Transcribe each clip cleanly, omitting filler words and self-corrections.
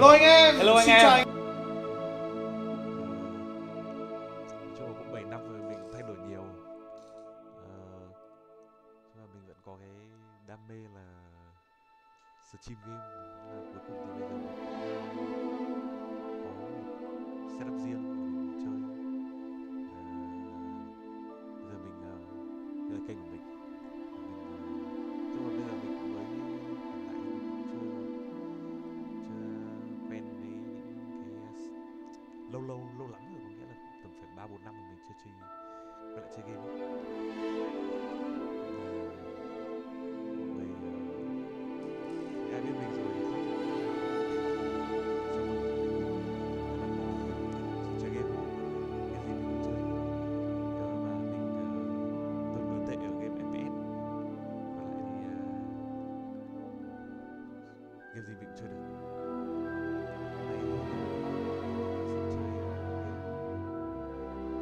Hello anh em. Hello anh Xin em. chào anh. Chung là cũng 7 năm rồi mình thay đổi nhiều. Nhưng mà mình vẫn có cái đam mê là stream game. Là cuối cùng thì bây giờ mình cũng có một setup riêng để mình chơi. Bây giờ mình đây là kênh của mình. Tức là bây giờ mình cũng mới hiện tại thì mình cũng chưa quen với những cái lâu lắm rồi, có nghĩa là tầm phải 3-4 năm mà mình chưa chơi quay lại chơi game ấy. Mọi người ai biết mình rồi thì thôi, chào mừng mình chơi game, cái gì mình cũng chơi. Mà mình tương đối tệ ở game FPS, và lại thì game gì mình cũng chơi được. Hôm nay thì sẽ chơi game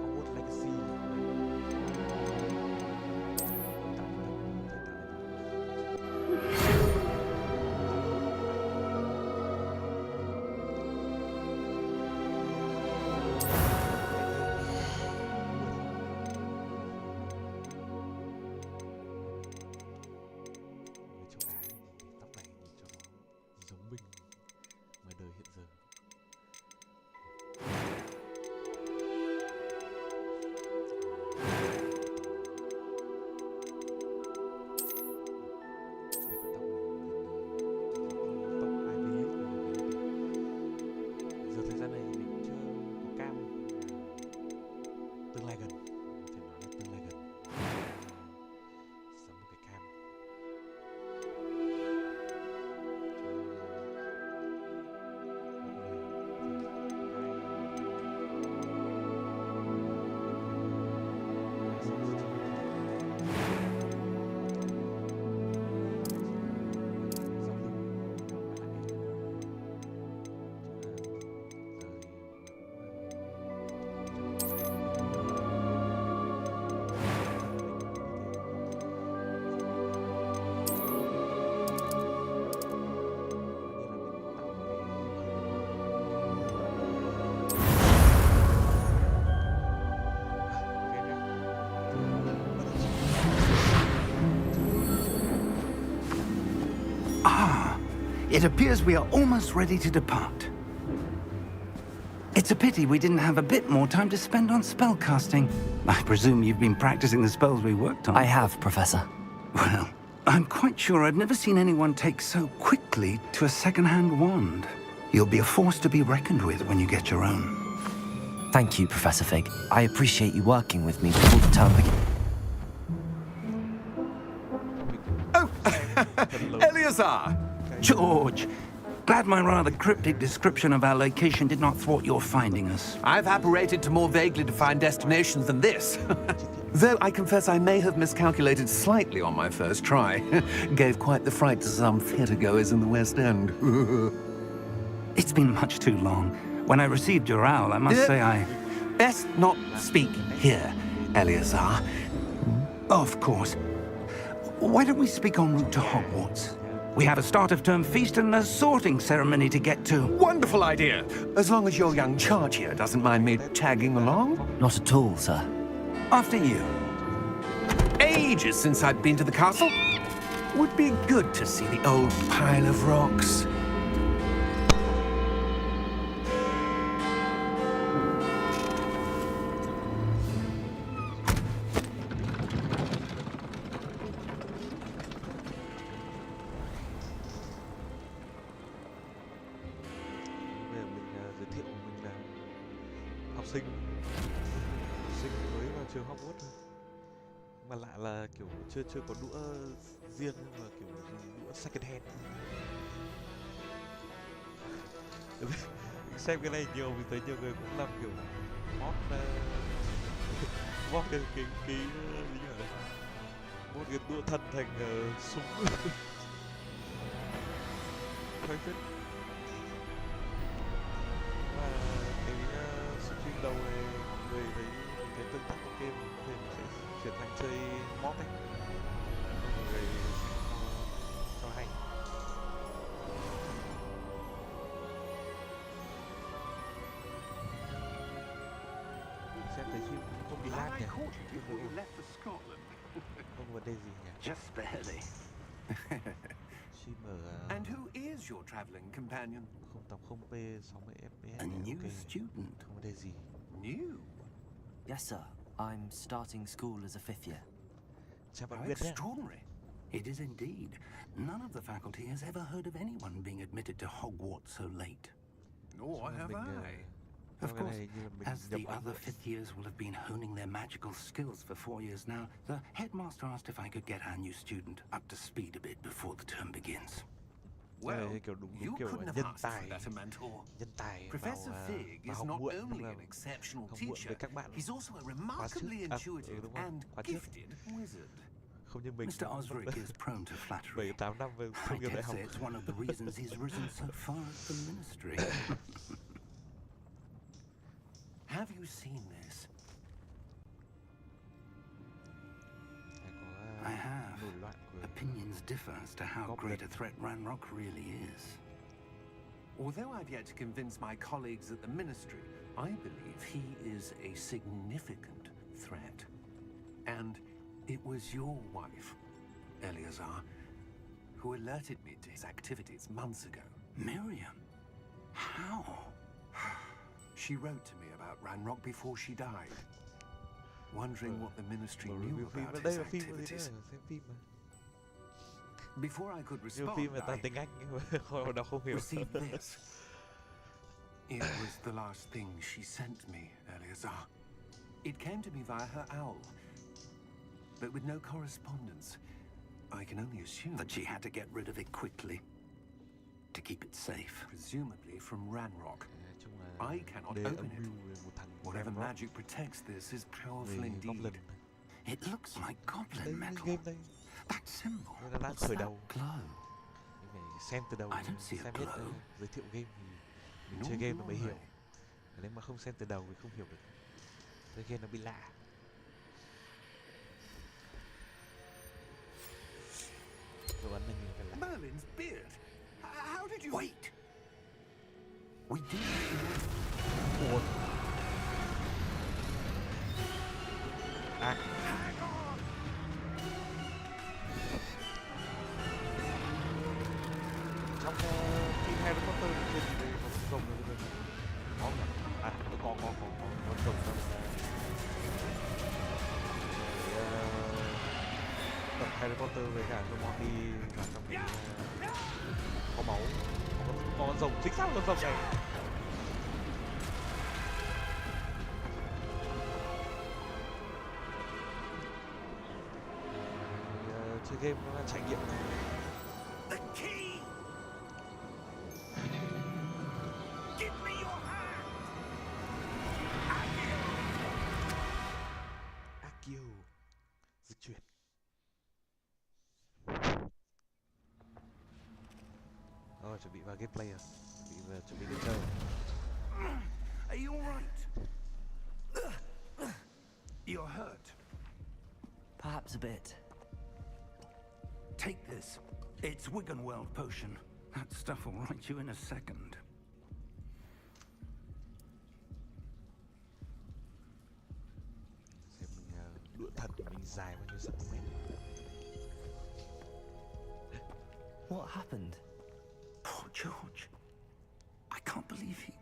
Hogwarts Legacy. Người châu Á thì tóc này nhìn cho nó giống mình ngoài đời hiện giờ. Để cái tóc này nhìn tóc Ivy League rồi mình thì giờ thời gian này thì mình cũng chưa có cam. Tương lai gần, phải nói là tương lai gần sắm một cái cam It appears we are almost ready to depart. It's a pity we didn't have a bit more time to spend on spellcasting. I presume you've been practicing the spells we worked on. I have, Professor. Well, I'm quite sure I've never seen anyone take so quickly to a second-hand wand. You'll be a force to be reckoned with when you get your own. Thank you, Professor Fig. I appreciate you working with me before the term begins. Eleazar! George! Glad my rather cryptic description of our location did not thwart your finding us. I've apparated to more vaguely defined destinations than this. Though I confess I may have miscalculated slightly on my first try. Gave quite the fright to some theatre-goers in the West End. It's been much too long. When I received your owl, I must say I... Best not speak here, Eleazar. Of course. Why don't we speak en route to Hogwarts? We have a start-of-term feast and a sorting ceremony to get to. Wonderful idea. As long as your young charge here doesn't mind me tagging along. Not at all, sir. After you. Ages since I'd been to the castle. Would be good to see the old pile of rocks. Bây giờ mình giới thiệu mình là học sinh mới vào trường Hogwarts thôi. Mà lại là kiểu chưa có đũa riêng, nhưng mà kiểu dùng đũa second hand. Mình xem cái này nhiều, mình thấy nhiều người cũng làm kiểu mod mod cái gì nhỉ, mod cái đũa thân thành súng. Khoái phết. Và cái stream đầu này người thấy tương tác ok, thì mình sẽ chuyển thành chơi mod ấy, mọi người cho hay. thấy phim không bị lag Glad nhỉ? I caught you Phim before you ổn, left for Scotland. không có vấn đề gì nhỉ? Just barely. Phim ở And who is your traveling companion? 080p 60 fps A này, new ok, student. không vấn đề gì. New? Yes, sir. I'm starting school as a fifth year. Chào bạn How Nguyệt nhé. extraordinary. It is indeed. None of the faculty has ever heard of anyone being admitted to Hogwarts so late. Nor have I. Of cái course, này như là mình as nhập the Hogwarts. other fifth years will have been honing their magical skills for 4 years now, the headmaster asked if I could get our new student up to speed a bit before the term begins. Well, Này, kiểu đúng you kiểu couldn't have nhân asked tài, for a better mentor. nhân tài Professor vào, Fig vào is học not muộn, đúng only là an exceptional học muộn với teacher, các bạn he's also a khóa trước, remarkably intuitive đúng rồi, and khóa trước. gifted wizard. Không như mình. Mr. Osric is prone to flattery. 7-8 năm về I không nghiệp đại dare học. say it's one of the reasons he's risen so far up the ministry. Have you seen this? Này I có have. nổi loạn của Opinions differ as to how Goblin. great a threat Ranrock really is. Although I've yet to convince my colleagues at the ministry, I believe he is a significant threat. And it was your wife, Eleazar, who alerted me to his activities months ago. Miriam? How? She wrote to me about Ranrock before she died, wondering what the ministry knew review phim. about Đây his là phim gì activities. nữa, xem phim mà. Before I could Nhưng respond, phim người ta I tiếng Anh nhưng mà hồi nào không hiểu. received this. It was the last thing she sent me, Eleazar. It came to me via her owl, but with no correspondence. I can only assume That she had to get rid of it quickly to keep it safe. presumably from Ranrock. Nói chung là I cannot đề open âm it. mưu về một thằng Whatever Ranrock, magic protects this is powerful người indeed. Goblin. It looks like Đây goblin cái metal. game đây. That symbol. Đây là đang What's khởi that đầu. glow? Mình phải xem từ đầu, I don't see a xem hết glow. giới thiệu game thì mình Nor chơi game do nó mới I. hiểu. Nếu mà không xem từ đầu thì không hiểu được. Chơi game nó bị lạ. Rồi bắn mình phải lạ. Merlin's beard. How did you? Wait! We did. Ủa. À. Trong phim Harry Potter thì trên gì đấy có rồng rồi bây giờ. Có không nhỉ? À, có rồng trong tập Harry Potter với cả Hermione vào trong cái có máu, có con rồng, chính xác là con rồng này. Chơi game nó là trải nghiệm. The key. Give me your hand. Akio dịch chuyển. Rồi chuẩn bị vào gameplay rồi, chuẩn bị đi chơi. Are you alright? You're hurt. Perhaps a bit. Take this. It's Wiggenweld potion. That stuff will right you in a second. Xem mình đũa thần của mình dài bao nhiêu cm. What happened? Poor George. I can't believe he...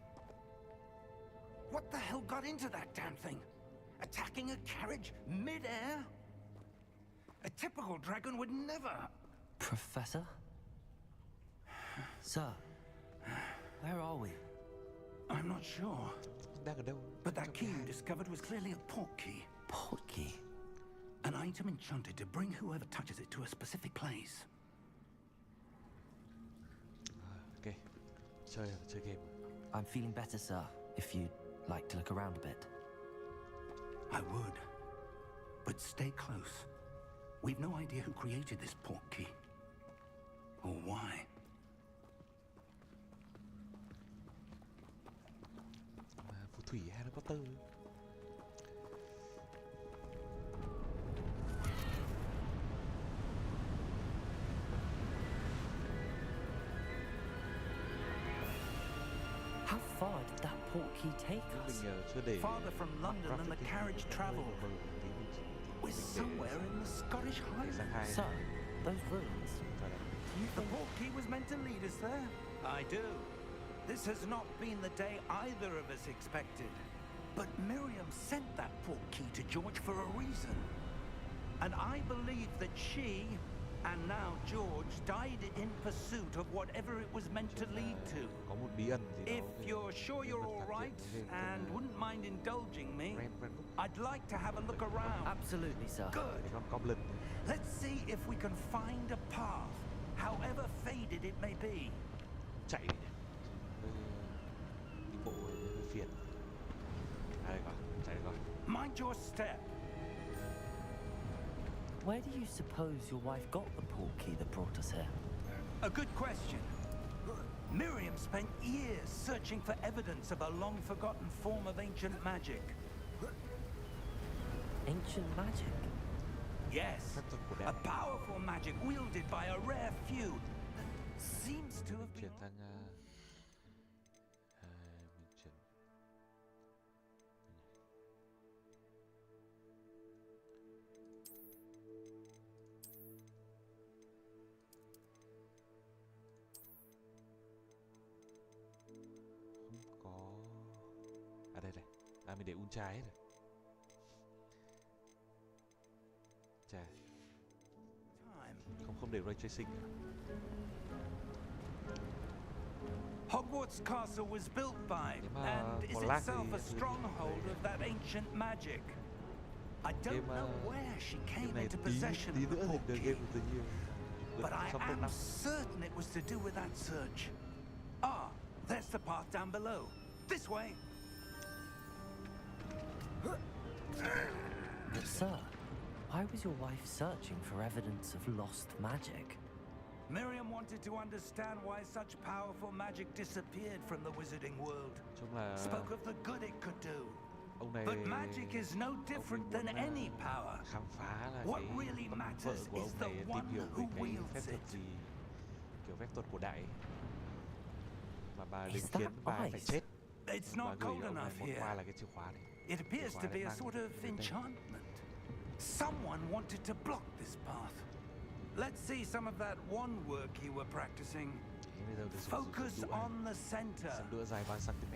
What the hell got into that damn thing? Attacking a carriage mid-air? A typical dragon would never... Professor? Sir, where are we? I'm not sure. Đang ở đâu? But that Trong key nhà. you discovered was clearly a port key. Port key. An item enchanted to bring whoever touches it to a specific place. Ok, chơi game. I'm feeling better, sir, if you'd like to look around a bit. I would. But stay close. We've no idea who created this port key. Or why. Phù thủy Harry Potter. How far did that portkey take Nhưng us? mình chưa để Farther from London than the graffiti carriage hơi traveled. mờ một tí, We're somewhere in the Scottish để sang Highlands. hai. Sir, those ruins. Rồi đấy. Do you The think portkey was meant to lead us there? I do. This has not been the day either of us expected. But Miriam sent that portkey to George for a reason. And I believe that she, and now George, died in pursuit of whatever it was meant to lead to. Có một bí ẩn gì If đó về you're sure nhân you're vật all phản right diện về and tên, wouldn't mind indulging me, Ren Book, I'd like to have a look around. absolutely, sir? Good. cái con Goblin. Let's see if we can find a path, however faded it may be. Chạy đi nhỉ. Hơi, đi bộ hơi phiền. À đây rồi, chạy rồi. Mind your step. Where do you suppose your wife got the portkey that brought us here? A good question. Miriam spent years searching for evidence of a long-forgotten form of ancient magic. Ancient magic? Yes, Phép thuật cổ a đại. powerful magic wielded by a rare few that seems to have been... Chuyển sang mình chuyển không có à đây này, à mình để ultra hết rồi. Chà, time. không để ray tracing nữa. Hogwarts Castle was built by Nếu mà and is còn lag itself thì a stronghold of that ancient magic. I don't game know where she game came này into tí possession tí of the nữa thì the portkey, game of the year. but I Sắp top am 5. certain it was to do with that search. Ah, there's the path down below. This way. Sir, why was your wife searching for evidence of lost magic? Miriam wanted to understand why such powerful magic disappeared from the wizarding world. Chung là Spoke of the good it could do. ông này But magic is no ông different ấy than muốn, any power. khám phá là What cái really vợ matters của is ông the này one tìm hiểu who về cái wields phép thuật it. gì, kiểu phép thuật cổ đại ấy. Mà bà Is định that khiến bà phải ice? chết. It's Bà not gửi cold ông này enough món quà here. là cái chìa khóa này. It appears to be a sort of enchantment. Someone wanted to block this path. Let's see some of that one work you were practicing. Thế bây giờ tôi sử Focus dụng đũa này. on the center. Dùng đũa dài 3 cm.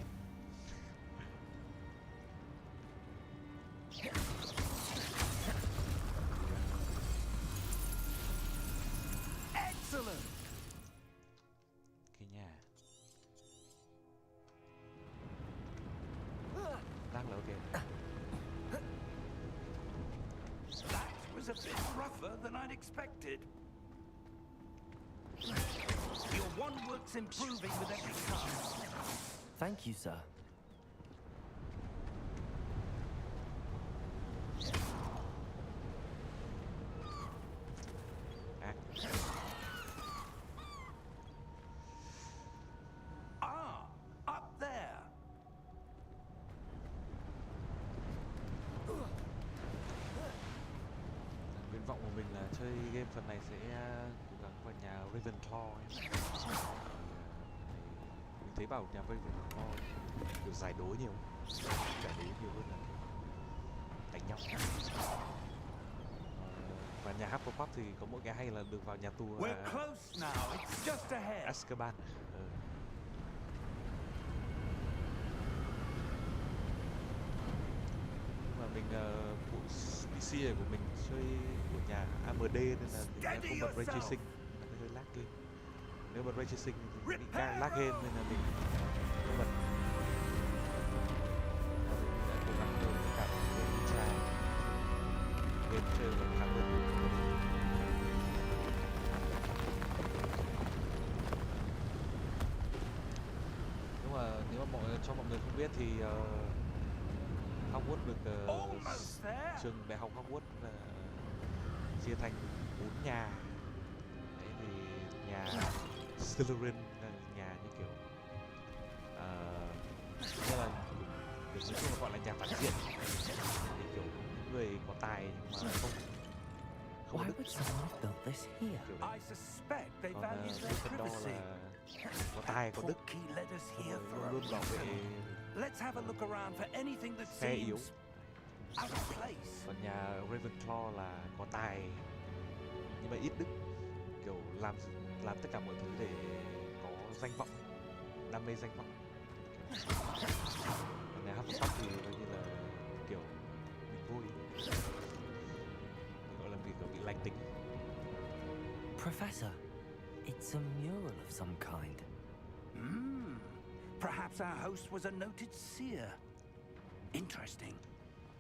Excellent. Cái nhà đang là ok. That was a bit rougher than I'd expected. Your one work's improving with every cast. Thank you, sir. À, Ah, up there. nguyện vọng của mình là chơi game phần này sẽ cố gắng vào nhà Ravenclaw ấy. Thì, mình thấy bảo nhà Ravenclaw kiểu giải đố nhiều, giải đố nhiều hơn là đánh nhau. Và nhà Hufflepuff thì có mỗi cái hay là được vào nhà tù We're close now. It's just ahead. Azkaban. Nhưng mà mình bộ PC này của mình chơi của nhà AMD nên là mình không bật ray tracing, nó hơi lag game. Nếu bật ray tracing thì bị càng lag game nên là mình không bật. Mình đã cố gắng đổi cả game ultra, game chơi vẫn khá hơn. Nếu mà cho mọi người không biết thì Hogwarts được Almost there. trường đại học Hogwarts chia thành 4 nhà. Đấy thì nhà Slytherin là nhà như kiểu như là kiểu nói chung là gọi là nhà phản diện, thì kiểu những người có tài nhưng mà không Why có đức. would someone have built this here? Kiểu I suspect they còn value their Gryffindor privacy. là có tài có đức, Portkey led us here rồi for a luôn bảo vệ reason. Let's have a look around for anything that Phe yếu. seems out of place. Còn nhà Ravenclaw là có tài nhưng mà ít đức, kiểu làm tất cả mọi thứ để có danh vọng, đam mê danh vọng. Còn nhà Hufflepuff thì coi như là kiểu bị vui, gọi là bị lành tính. Professor, it's a mural of some kind. Perhaps our host was a noted seer. Interesting.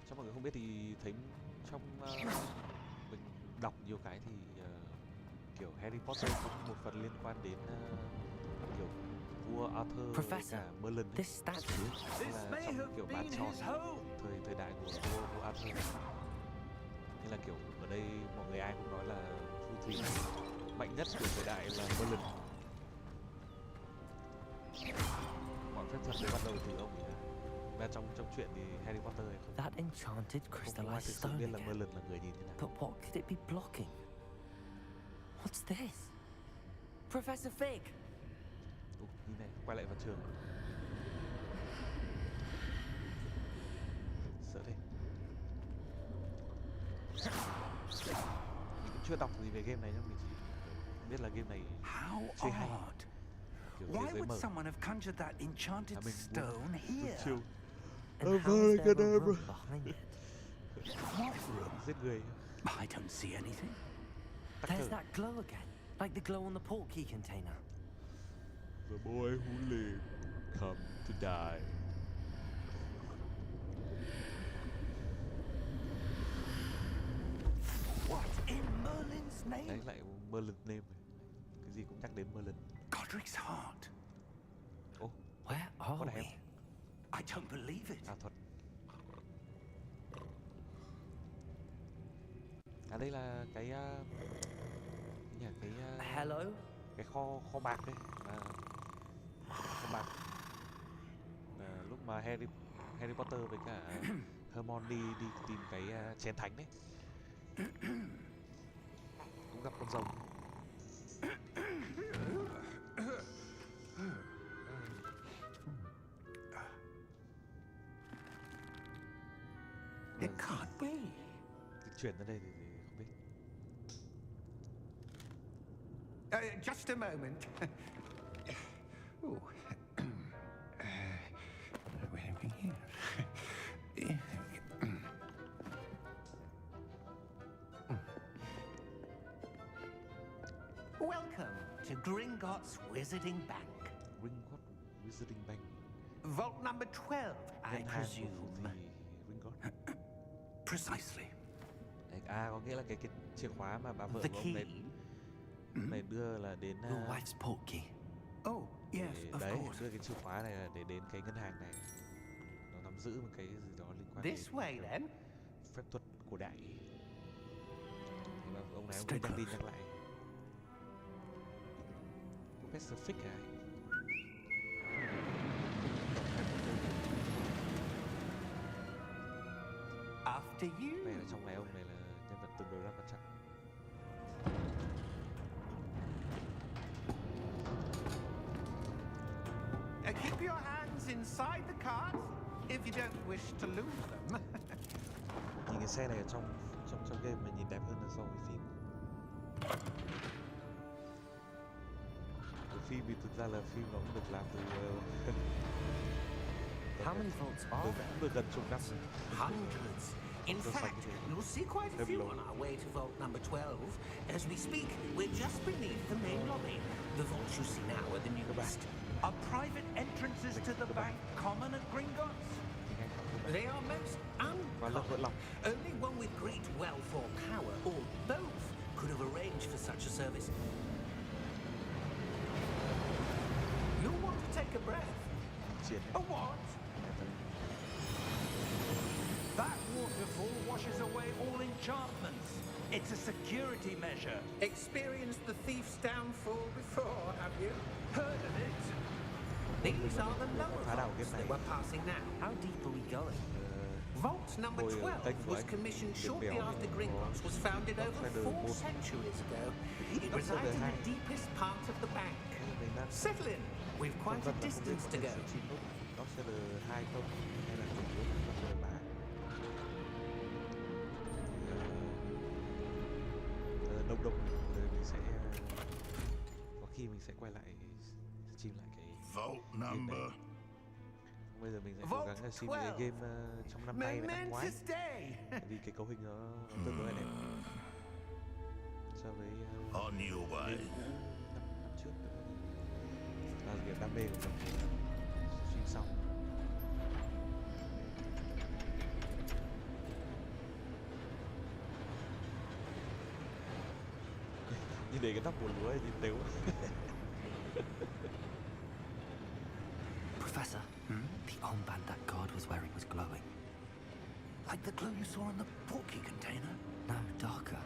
Cho mọi người không biết thì thấy trong mình đọc nhiều cái thì kiểu Harry Potter có một phần liên quan đến kiểu vua Arthur với Professor, cả Merlin ấy. this statue. This Là may trong have kiểu been bán tròn his home. thời đại của vua Arthur. Nên là kiểu ở đây mọi người ai cũng nói là phù thủy mạnh nhất của thời đại là Merlin. Mọi phép thuật đều bắt đầu từ ông ấy. Và trong truyện thì Harry Potter này That enchanted không ai crystallized thực sự stone biết là again. Merlin là người như thế nào. But what could it be blocking? What's this? Professor Fig! Nhìn này, quay lại vào trường. Sợ thế. Mình cũng chưa đọc gì về game này nhưng mình chỉ biết là game này How chơi hay. odd. Kiểu Why thế giới would mở. someone have conjured that enchanted Mình stone here? chill. And Oh how my is there a God, room behind it? What room? Giết người. I don't see anything. Tắc There's thở. that glow again, like the glow on the portkey container. The boy who lived come to die. What in Merlin's name? Đấy lại Merlin name này. Cái gì cũng nhắc đến Merlin. Godric's heart. Ồ, Where are What the we? hell? I don't believe it. ảo thuật. À đây là cái Hello? cái kho bạc đấy. Kho bạc. Lúc mà Harry Potter với cả Hermione đi tìm cái chén thánh đấy. Cũng gặp con rồng. It can't be. Dịch chuyển ra đây thì không biết. Just a moment. Ooh. Where are we here? Welcome to Gringotts Wizarding Bank. Gringotts Wizarding Bank. Vault number 12, I Ngân hàng của phù presume. thủy Gringotts. Precisely. Đấy, có nghĩa là cái chìa khóa mà bà vợ The của ông key. này đưa là đến Your wife's portkey. Oh, yes, để, of đấy, course. đưa cái chìa khóa này là để đến cái ngân hàng này. Nó nắm giữ một cái gì đó liên quan This đến way then. phép thuật cổ đại. Thì mà ông này ông Stay cứ nhắc đi close. nhắc lại. Professor Fig à? After you. Này là trong này ông này là nhân vật tương đối là quan trọng. Keep your hands inside the cart if you don't wish to lose them. Nhìn cái xe này ở trong game mà nhìn đẹp hơn là so với phim. Cái phim thì thực ra là phim nó cũng được làm từ How many vaults are there? cũng được gần chục năm rồi. Hundreds. In Just like fact, it. you'll see quite a few on our way to vault number 12. As we speak, we're just beneath the main lobby. The vaults you see now are the newest. Are private entrances to the bank common at Gringotts? Thì ngay trong cái They are most và lớp vỡ uncommon. lòng. Only one with great wealth or power, or both, could have arranged for such a service. You'll want to take a breath. Triển A what? That waterfall washes away all enchantments. It's a security measure. Experienced the thief's downfall before, have you? Heard of it? These are the lower Phá đảo vaults game that này. we're passing now. How deep are we going? Vault number Ngồi 12 kênh của was anh commissioned Đường shortly Bèo after thì Gringotts có was founded over Outsider 4 một. centuries ago. It Outsider resides in the 2. deepest part of the bank. Mình đang Settle in. We've phân quite vân a là không biết distance có to nên go. sử dụng nốt Outsider 2 không. đông rồi mình sẽ có khi mình sẽ quay lại stream lại cái Vault game number. này. Bây giờ mình sẽ cố gắng stream cái game trong năm nay và năm ngoái, Momentous day. bởi vì cái cấu hình nó tương đối là đẹp so với On your way. năm trước nữa. Là kiểu đam mê của mình stream xong. Nhìn để cái nắp bùa lúa này nhìn tếu. Professor, the armband that guard was wearing was glowing. Like the glow you saw in the porky container? No, darker.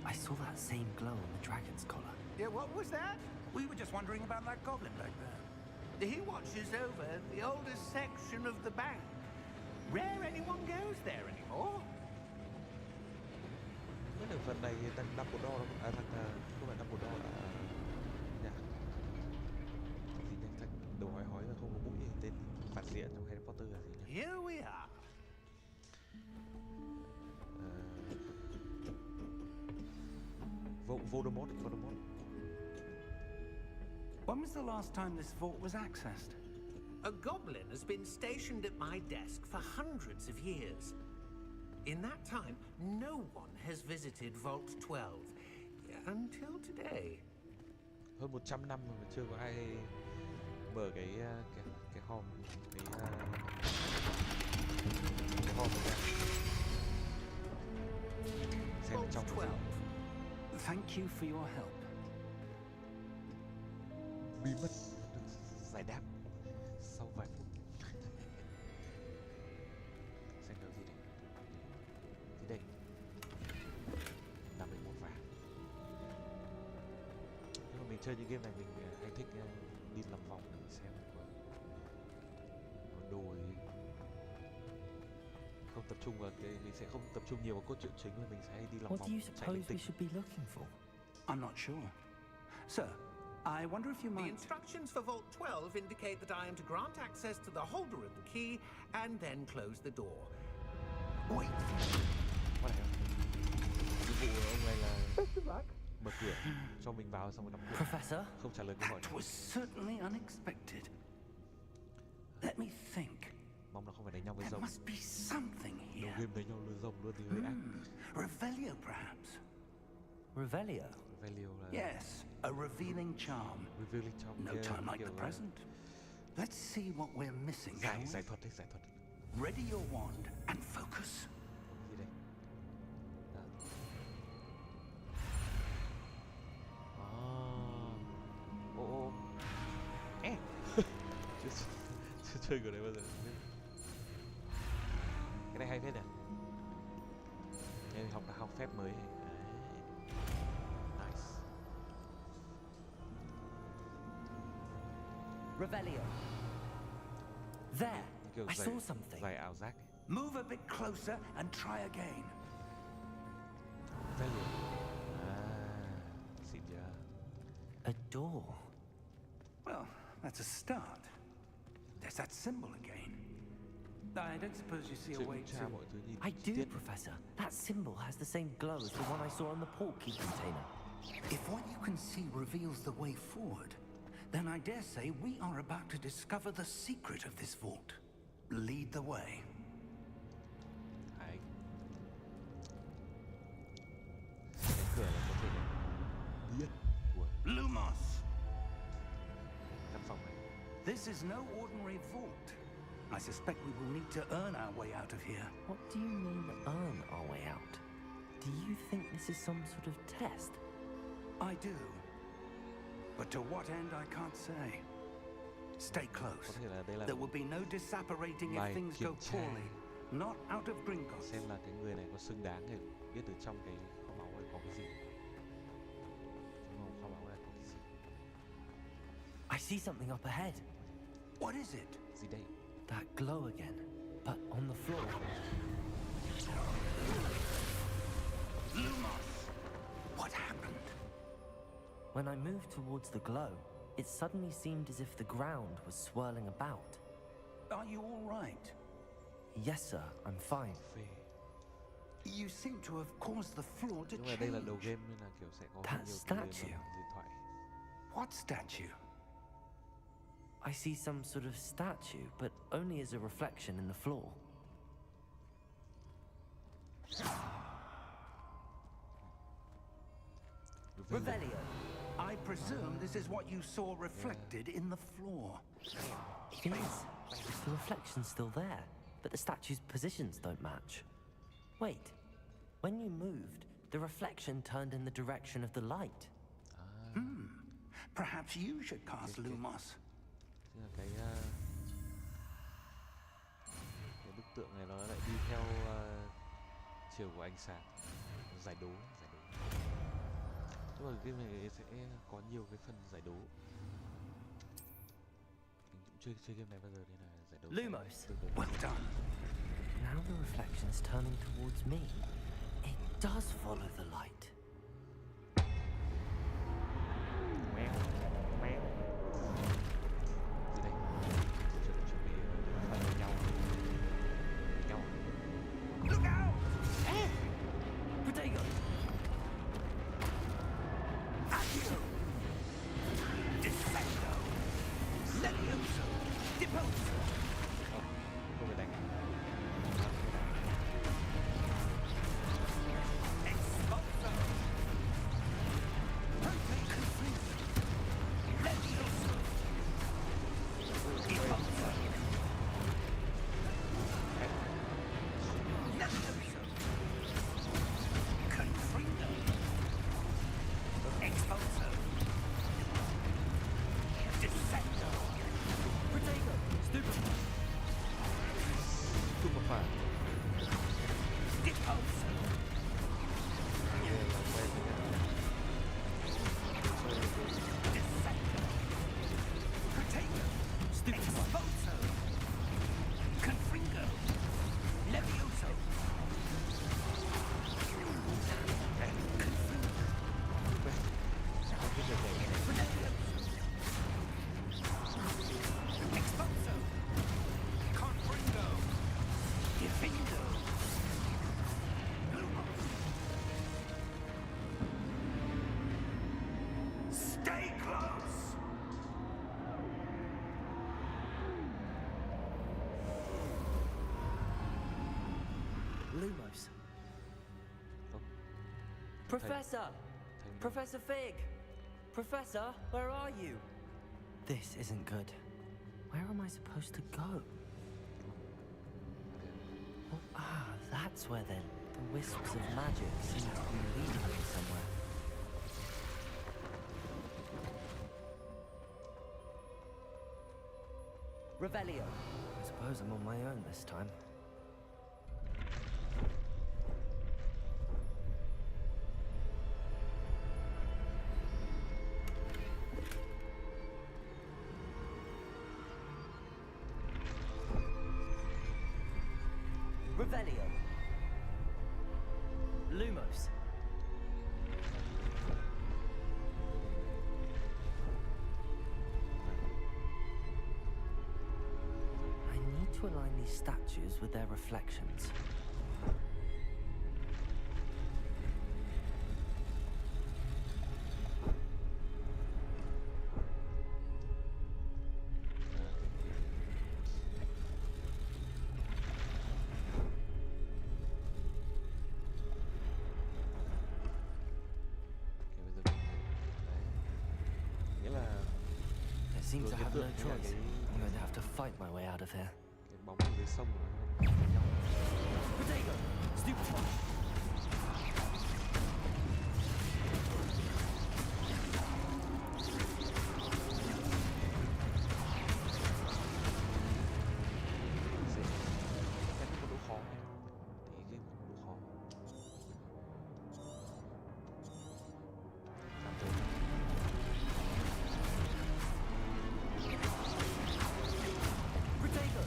I saw that same glow on the dragon's collar. Yeah, what was that? We were just wondering about that goblin back there. He watches over the oldest section of the bank. Rare anyone goes there anymore. Cái ở phần này thằng Dumbledore thằng không phải Dumbledore là nhà gì nhỉ, thằng đầu hói hói và không có mũi thì tên phản diện trong Harry Potter là gì nhỉ? Here we are. Voldemort. When was the last time this vault was accessed? A goblin has been stationed at my desk for hundreds of years. In that time, no one has visited Vault 12 until today. Hơn 100 năm rồi mà chưa có ai mở cái hòm này ra. Xem Vault trong 12. Thank you for your help. bí mật được giải đáp sau vài phút. Xem có gì đây? Gì đây? 51 vàng. Nhưng mà mình chơi những game này mình hay thích đi lòng vòng để mình xem có đồ gì. Không tập trung vào cái, mình sẽ không tập trung nhiều vào cốt truyện chính mà mình sẽ hay đi lòng What vòng do you chạy suppose linh we tinh. should be looking for? I'm not sure. Sir, I wonder if you The might... instructions for Vault 12 indicate that I am to grant access to the holder of the key and then close the door. Wait. What the hell? Nhiệm vụ của ông này là mở cửa cho mình vào xong rồi đóng cửa, Professor? không trả lời câu hỏi That nào. was certainly unexpected. Let me think. Mong là không phải đánh nhau với There rồng. must be something Đầu here. game đánh nhau với rồng luôn thì hơi ác. Revelio, perhaps? Revelio? Value là Yes, a revealing charm. revealing trong No kia time like kiểu the present. Let's see what we're missing, shall giải we? giải thuật đấy, giải thuật. Ready your wand and focus. Gì đây? Đó. Ô. Ê. chưa chơi cái đấy bao giờ. Cái này hay phết nhỉ? Em học phép mới này. Đấy. Nice. Revelio. There! Như kiểu I giải, saw something. giải ảo giác. Move a bit closer and try again. Value. Xịn chưa? A door. Well, that's a start. There's that symbol again. I don't suppose you see a Chơi way kiểm tra to... mọi thứ nhìn I chi do, tiết. Professor. That symbol has the same glow as the one I saw on the portkey container. If what you can see reveals the way forward, then I dare say we are about to discover the secret of this vault. Lead the way. Đấy. Cái cửa là có thể biết của Lumos! căn phòng này. This is no ordinary vault. I suspect we will need to earn our way out of here. What do you mean, earn our way out? Do you think this is some sort of test? I do. But to what end, I can't say. Stay Có close. thể là đây là There will be no disapparating Bài if things go kiểm tra. poorly. Not out of Gringotts. xem là cái người này có xứng đáng để biết từ trong cái kho báu này có cái gì. Trong kho báu này có cái gì? I see something up ahead. What is it? Gì đây? That glow again, but on the floor. Lumos! What happened? When I moved towards the glow, it suddenly seemed as if the ground was swirling about. Are you all right? Yes, sir, I'm fine. Phê. You seem to have caused the floor to Nhưng mà đây là đầu change. game nên là kiểu sẽ có That nhiều cái màn statue. điện thoại. What statue? I see some sort of statue, but only as a reflection in the floor. Revelio. I presume this is what you saw reflected in the floor. It is. The reflection's still there, but the statue's positions don't match. Wait. When you moved, the reflection turned in the direction of the light. Perhaps you should cast Lumos. Tức là cái bức tượng này nó lại đi theo chiều của ánh sáng. Giải đố. Tức là game này sẽ có nhiều cái phần giải đố. Mình cũng chơi game này bao giờ nên là giải đố. Lumos. Well done. Now the reflection's turning towards me. It does follow the light. Từ đây chuẩn bị phải vào nhau. Look out! Protego! Accio! Descendo! Levioso! Deposo! Không phải đánh. Expulso! Perfect confuse! Levioso! Deposo! Levioso! Confrido! Expulso! Descendo! Protego! Stupefy! Stupefy. Deposo! Descendo! Protego! Expulso! Confringo! Levioso! Expulso! Confringo! Defendo! Stay close! Lumos. Oh. Professor! Professor Fig! Professor, where are you? This isn't good. Where am I supposed to go? Oh, that's where then. The wisps of magic seem to be leading me somewhere. Revelio. I suppose I'm on my own this time. Revelio. Lumos. I need to align these statues with their reflections. I seem to have no choice. I'm going to have to fight my way out of here. Cái bóng ở dưới sông của nó nhau. Protego! Stupefy! Cái có độ khó này. Thì game có độ khó. Cảm thấy Protego!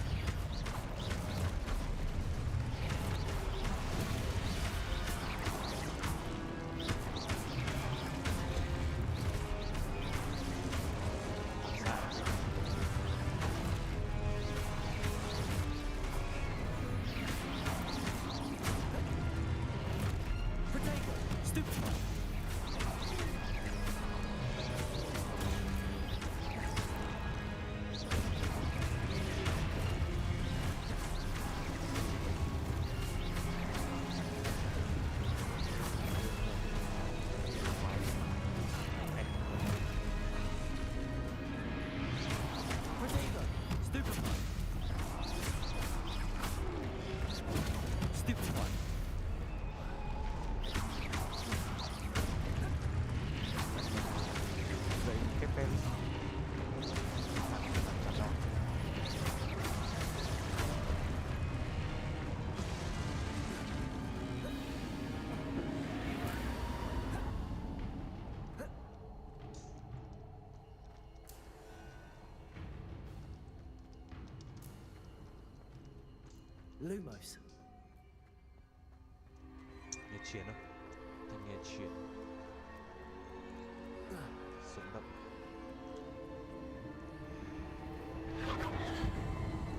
Lumos. Nghe chiến không? Thanh nghe chiến. Sống động. Đây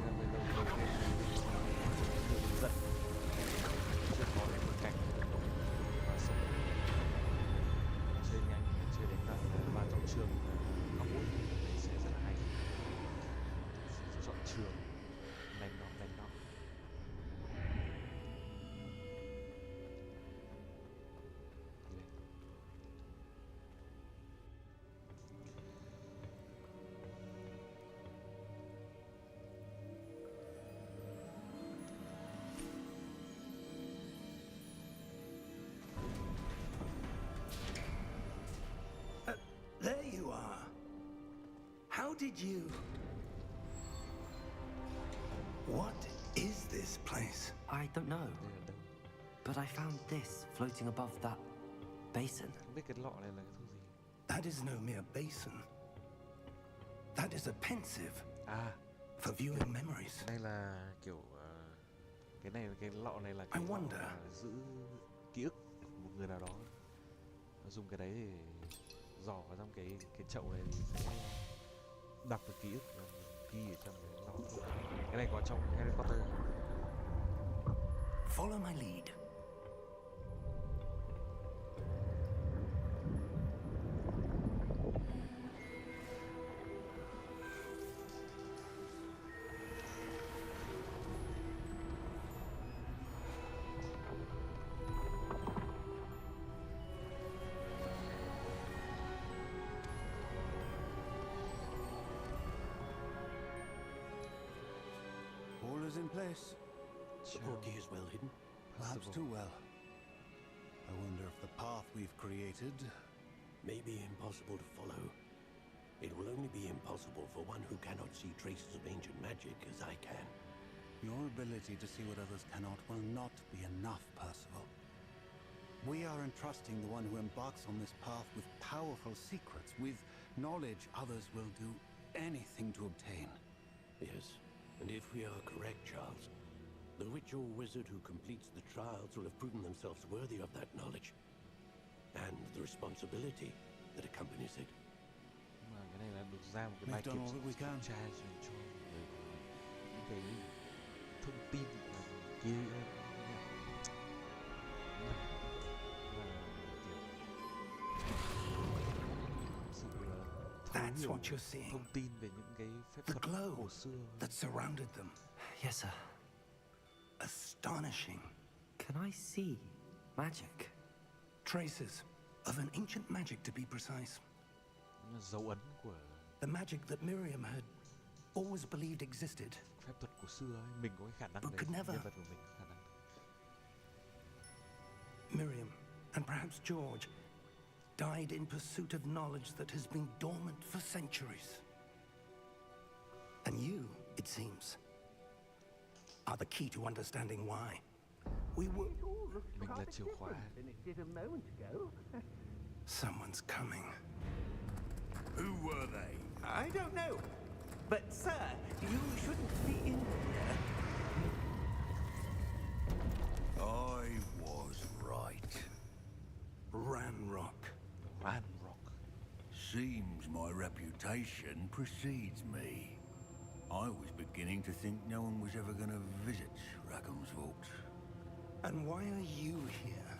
là người đầu tiên được hướng dẫn. Chưa có đến một cảnh và sống chơi nhanh, chơi đến tận vào trong trường Hogwarts. Đấy sẽ rất là hay. Chọn trường đánh nó. There you are. How did you... What is this place? I don't know, Đây là đâu? but I found this floating above that basin. Không biết cái lọ này là cái thứ gì. That is no mere basin. That is a pensive À, for viewing memories. đây là kiểu cái lọ này là cái I lọ wonder. mà giữ ký ức của một người nào đó. Nó dùng cái đấy để dò vào trong cái chậu này thì sẽ đọc được ký ức và ghi ở trong cái lọ. Cái này có trong Harry Potter. Follow my lead. All is in place. The portkey is well hidden. Perhaps too well. I wonder if the path we've created... May be impossible to follow. It will only be impossible for one who cannot see traces of ancient magic as I can. Your ability to see what others cannot will not be enough, Percival. We are entrusting the one who embarks on this path with powerful secrets, with knowledge others will do anything to obtain. Yes, and if we are correct, Charles, the witch or wizard who completes the trials will have proven themselves worthy of that knowledge. And the responsibility that accompanies it. Mà cái này là được ra một cái We've bài done kiểm all that we can. tra dành cho người những cái thông tin mà kia That's what you're seeing. thông tin về những cái phép The thuật glow cổ xưa. that surrounded them. Yes, sir. Astonishing. Can I see magic? Traces of an ancient magic, to be precise. Dấu ấn của The magic that Miriam had always believed existed. phép thuật cổ xưa ấy. Mình có cái khả năng But đấy, could never. nhân vật của mình có khả năng. Miriam, and perhaps George, died in pursuit of knowledge that has been dormant for centuries. And you, it seems, are the key to understanding why. We were... Mình là chìa khóa. Someone's coming. Who were they? I don't know. But, sir, you shouldn't be in here. I was right. Ranrock. Ranrock. Seems my reputation precedes me. I was beginning to think no one was ever going to visit Rackham's Vault. And why are you here?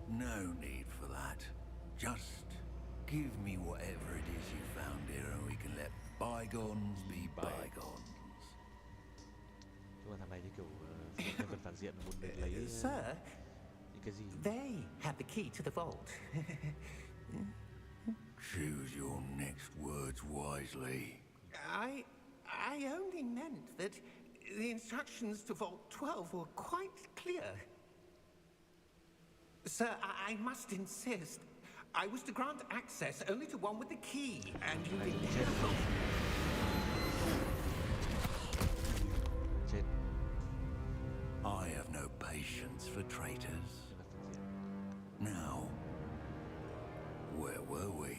No need for that. Just give me whatever it is you found here and we can let bygones be bygones. Nhưng mà thằng này như kiểu nhân vật phản diện muốn mình lấy Sir, những cái gì. they have the key to the vault. Choose your next words wisely. I only meant that the instructions to Vault 12 were quite clear. Sir, I must insist. I was to grant access only to one with the key, and you didn't have it. Trên I have no patience for traitors. nhân vật phản diện. Now, where were we?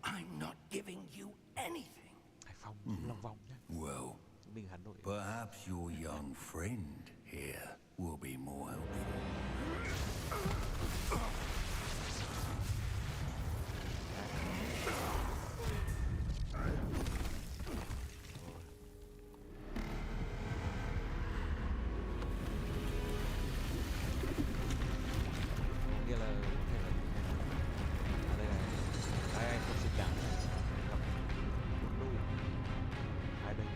I'm not giving you anything. Hải Phòng, Long Vòng nhé. Well, mình Hà Nội. Perhaps your young friend here will be more helpful. Nghĩa là ở đây này, hai anh không xứng đáng này, gặp bốn đôi hai bên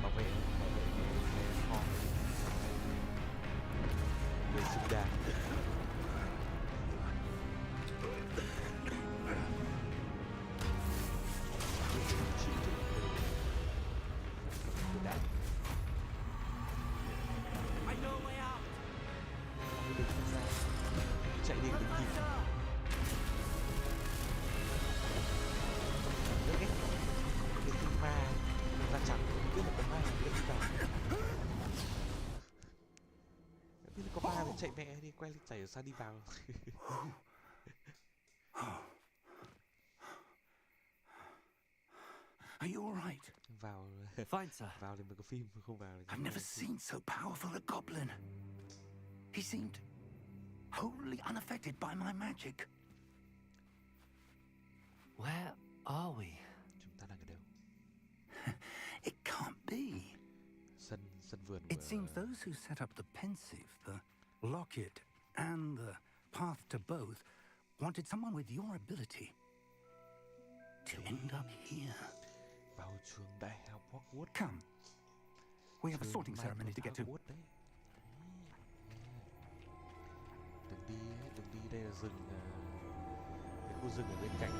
bảo vệ cái kho người xứng đáng. Chạy đi đừng kịp. Cái con ma da trắng không biết là con ma biết đi vào. Biết là con ma thì chạy mẹ đi, quay lên chạy ở xa đi vào. Are you all right? Vào Fine, sir. vào thì mới có phim, không vào thì I've never seen so powerful a goblin. He seemed wholly unaffected by my magic. Where are we? Chúng ta đang ở đâu? It can't be. Sân vườn It của seems those who set up the pensive, the locket, and the path to both wanted someone with your ability to end up here. vào trường đại học Hogwarts. Come. We have a Trường sorting Mai ceremony to của get to. Hogwarts đấy. Đừng đi, đây là rừng, cái khu rừng ở bên cạnh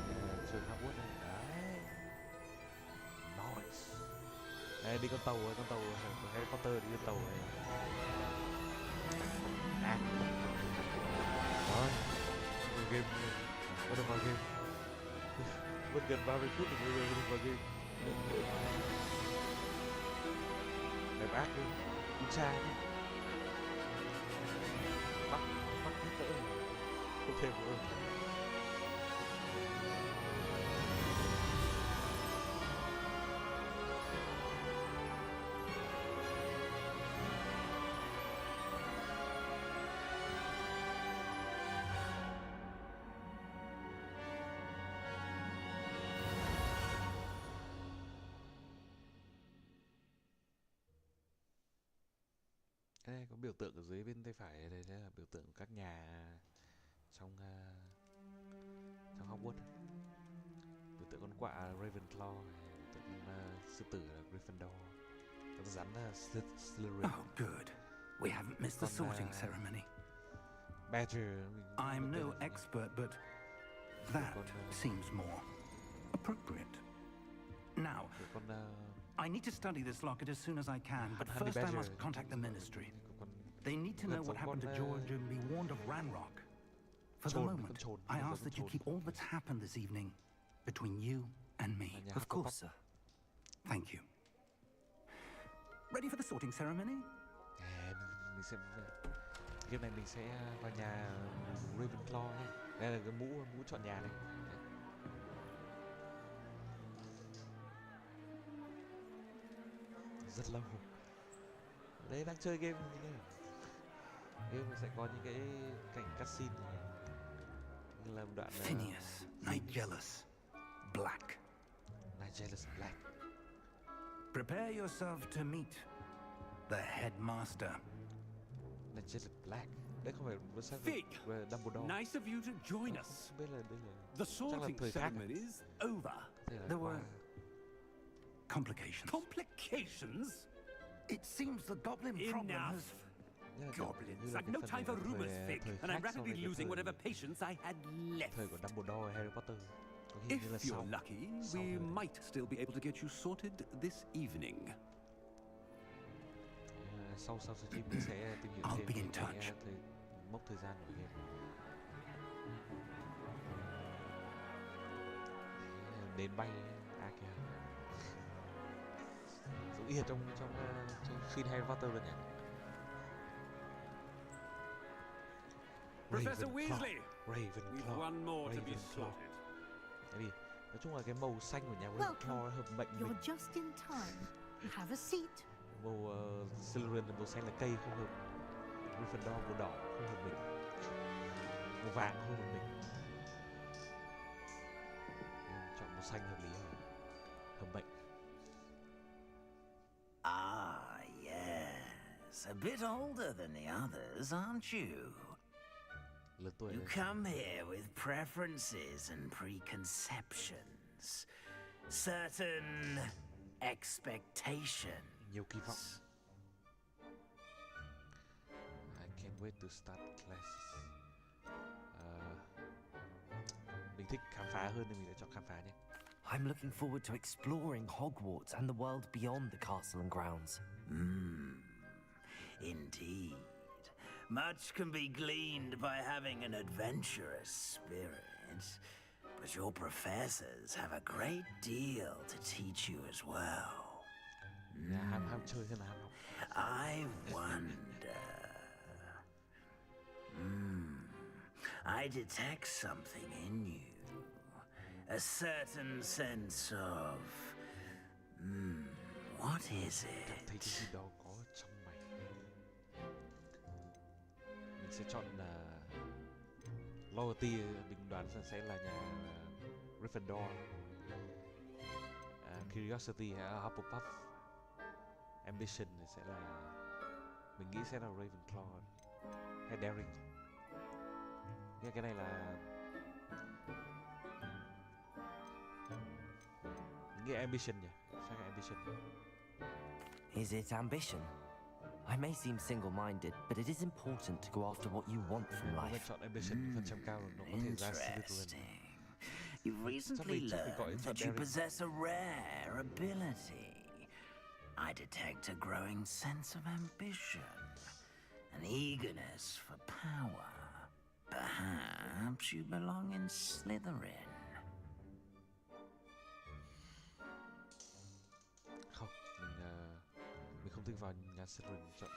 trường Hogwarts đây. Đấy. Nice. Đây, đi con tàu của Harry Potter, đi con tàu này. À. Rồi. Game. Bắt đầu vào game. Vẫn gần 30 phút rồi bây giờ bắt đầu vào game. Đẹp ác đi. Đi cha đi. Bắt hết cỡ. Không thêm nữa. Đây có biểu tượng ở dưới bên tay phải đây, là biểu tượng của các nhà trong trong Hogwarts. Biểu tượng con quạ Ravenclaw, biểu tượng sư tử là Gryffindor, con rắn là Slytherin. Oh, good. We haven't missed the sorting ceremony. Badger. I'm no expert, but that seems more appropriate. Now, Con I need to study this locket as soon as I can, but Honey first I Badger. must contact the Ministry. Con They need to know what happened to George and be warned of Ranrock. For the moment, I ask that you keep all that's happened this evening between you and me. Of course, sir. Thank you. Ready for the sorting ceremony? mình sẽ game này mình sẽ vào nhà Ravenclaw này. Đây là cái mũ chọn nhà này. Rất lâu. Đấy, đang chơi game như này. Game sẽ có những cái cảnh cutscene này. Như là một đoạn Phineas, Nigellus, Black. Nigellus Black. Prepare yourself to meet the headmaster. Nigellus Black. Đấy không phải vừa sang Fig! Dumbledore. Nice of you to join us. Không biết là đây là The chắc là sorting thời khác à? ceremony is over. Thế là There qua. were complications. Complications? It seems the goblin problem Enough. has... Nghĩa là kiểu Goblins. như là I've cái no phần time for thời- rumors, thời Fig, and khác I'm so với rapidly cái losing thời- whatever patience I had left. thời của Dumbledore, Harry Potter. Có khi If như là sau. you're lucky, sau we rồi. might still be able to get you sorted this evening. Sau stream mình sẽ tìm hiểu I'll thêm be in về cái touch. mốc thời gian của game. Đến bay kìa. Giống y hệt trong phim Harry Potter luôn nhỉ. Professor Weasley, Ravenclaw. we've one more to be Ravenclaw. sorted. Đây đi. Nói chung là cái màu xanh của nhà Ravenclaw hợp mệnh mình. You're just in time. Have a seat. Màu Slytherin là màu xanh là cây không hợp. Gryffindor màu đỏ không hợp mình. Màu vàng không hợp mình. Chọn màu xanh hợp lý hơn. Hợp mệnh. Ah, yes. A bit older than the others, aren't you? Lớn tuổi You hơn. come here with preferences and preconceptions. Certain expectations. Nhiều kỳ vọng. I can't wait to start classes. Mình thích khám phá hơn nên mình sẽ chọn khám phá nhé. I'm looking forward to exploring Hogwarts and the world beyond the castle and grounds. Indeed. Much can be gleaned by having an adventurous spirit, but your professors have a great deal to teach you as well. Ham chơi hơn là ham học. I wonder. I detect something in you. A certain sense of... what is Thấy cái it? gì đó có trong mày. Mình sẽ chọn loyalty, mình đoán rằng sẽ là nhà Gryffindor. Curiosity hay Hufflepuff. Ambition sẽ là, mình nghĩ sẽ là Ravenclaw hay Daring. Nghe cái này là mình nghĩ Ambition nhỉ, chắc là Ambition. Is it ambition? I may seem single-minded, but it is important to go after what you want from Nếu mà life. chọn Ambition phần trăm cao nó có thể ra Slytherin. Interesting. You've recently learned that you possess a rare ability. I detect a growing sense of ambition, an eagerness for power. Perhaps you belong in Slytherin. Không, mình không thích vào nhà Slytherin, chọn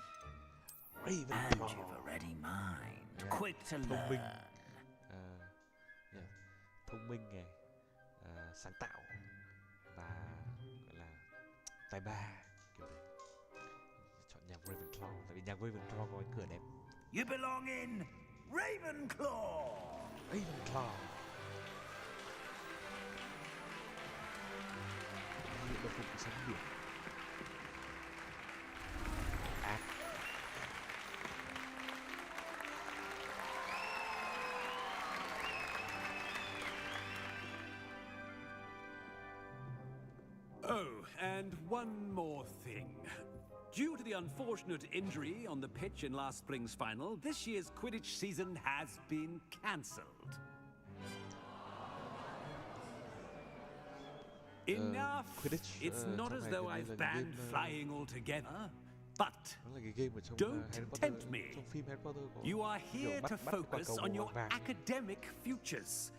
And Ravenclaw. you've a ready mind, Yeah. quick to Thông minh. learn. Thông minh này, sáng tạo và gọi là tài ba kiểu đấy. Chọn nhà Ravenclaw tại vì nhà Ravenclaw có cái cửa đẹp. You belong in Ravenclaw. Ravenclaw. Những đồng phục sóng biển. Ác. Oh, and one more thing. Due to the unfortunate injury on the pitch in last spring's final, this year's Quidditch season has been cancelled. Enough! Quidditch, It's not trong as này though gần như I've là cái banned game, flying altogether, but Nó là cái game ở trong Don't Harry Potter, tempt me. trong phim Harry Potter có you are kiểu here bắt to quả focus cầu on màu your vàng. academic futures.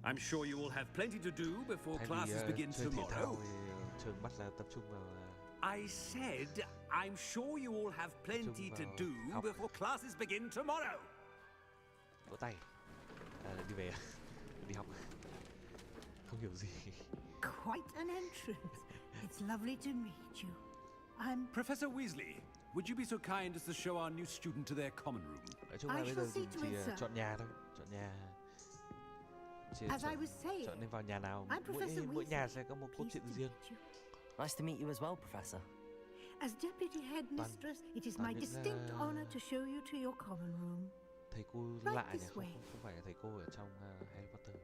I'm sure you will have plenty to do before Thay classes vì begin chơi thể thao tomorrow. thì trường bắt là tập trung vào I said, I'm sure you all have plenty to do học. before classes begin tomorrow. vỗ tay. Đi về đi học. Không hiểu gì. Quite an entrance. It's lovely to meet you. I'm... Professor Weasley, would you be so kind as to show our new student to their common room? Nói chung là I bây shall giờ see mình to chỉ it, sir. chọn nhà thôi, chọn nhà. As I was saying, Chọn nên vào nhà nào. I'm Professor Mỗi nhà Weasley. sẽ có một câu Pleased chuyện to riêng. meet you. Nice to meet you as well, Professor. As Deputy Headmistress, it is toàn my những, distinct honor to show you to your common room. Thầy cô Right lạ nhỉ, this không, way. không phải là thầy cô ở trong Harry Potter.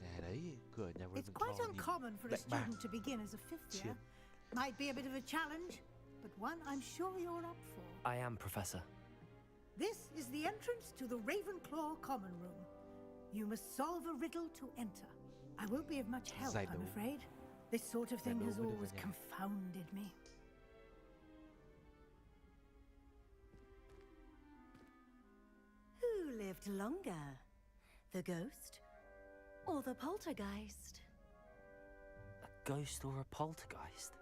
Nhà đấy, cửa nhà It's quite Ravenclaw nhìn uncommon for a đậm bạc. student to begin as a fifth year. Chiến. Might be a bit of a challenge, but one I'm sure you're up for. I am, Professor. This is the entrance to the Ravenclaw common room. You must solve a riddle to enter. I won't be of much help, Giải I'm đấu. afraid. This sort of thing đấu has mới được vào always nhà. confounded me. Who lived longer? The ghost or the poltergeist? A ghost or a poltergeist?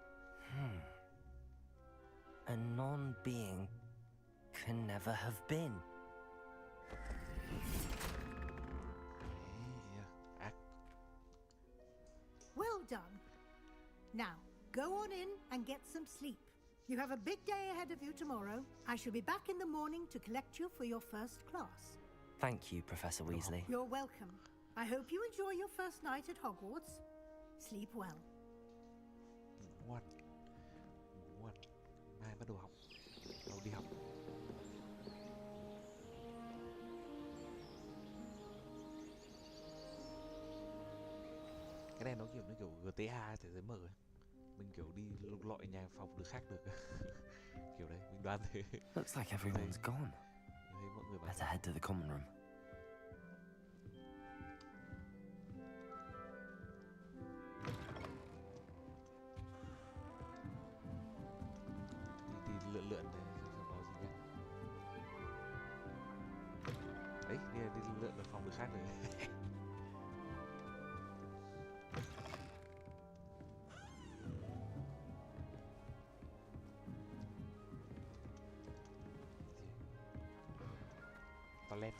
A non-being can never have been. done. Now, go on in and get some sleep. You have a big day ahead of you tomorrow. I shall be back in the morning to collect you for your first class. Thank you, Professor Weasley. You're welcome. I hope you enjoy your first night at Hogwarts. Sleep well. Ngoan. Ngoan. Mai bắt đầu học. Đầu đi học. Cái này nó kiểu GTA thế giới mở ấy. Mình kiểu đi lục lọi nhà phòng được khác được. Kiểu đấy, mình đoán thế. Looks like everyone's gone. Thấy mọi người bảo Better head to the common room. đi lượn lượn này xem có gì nhá. Đấy, đi lượn ở phòng được khác rồi. Toilet.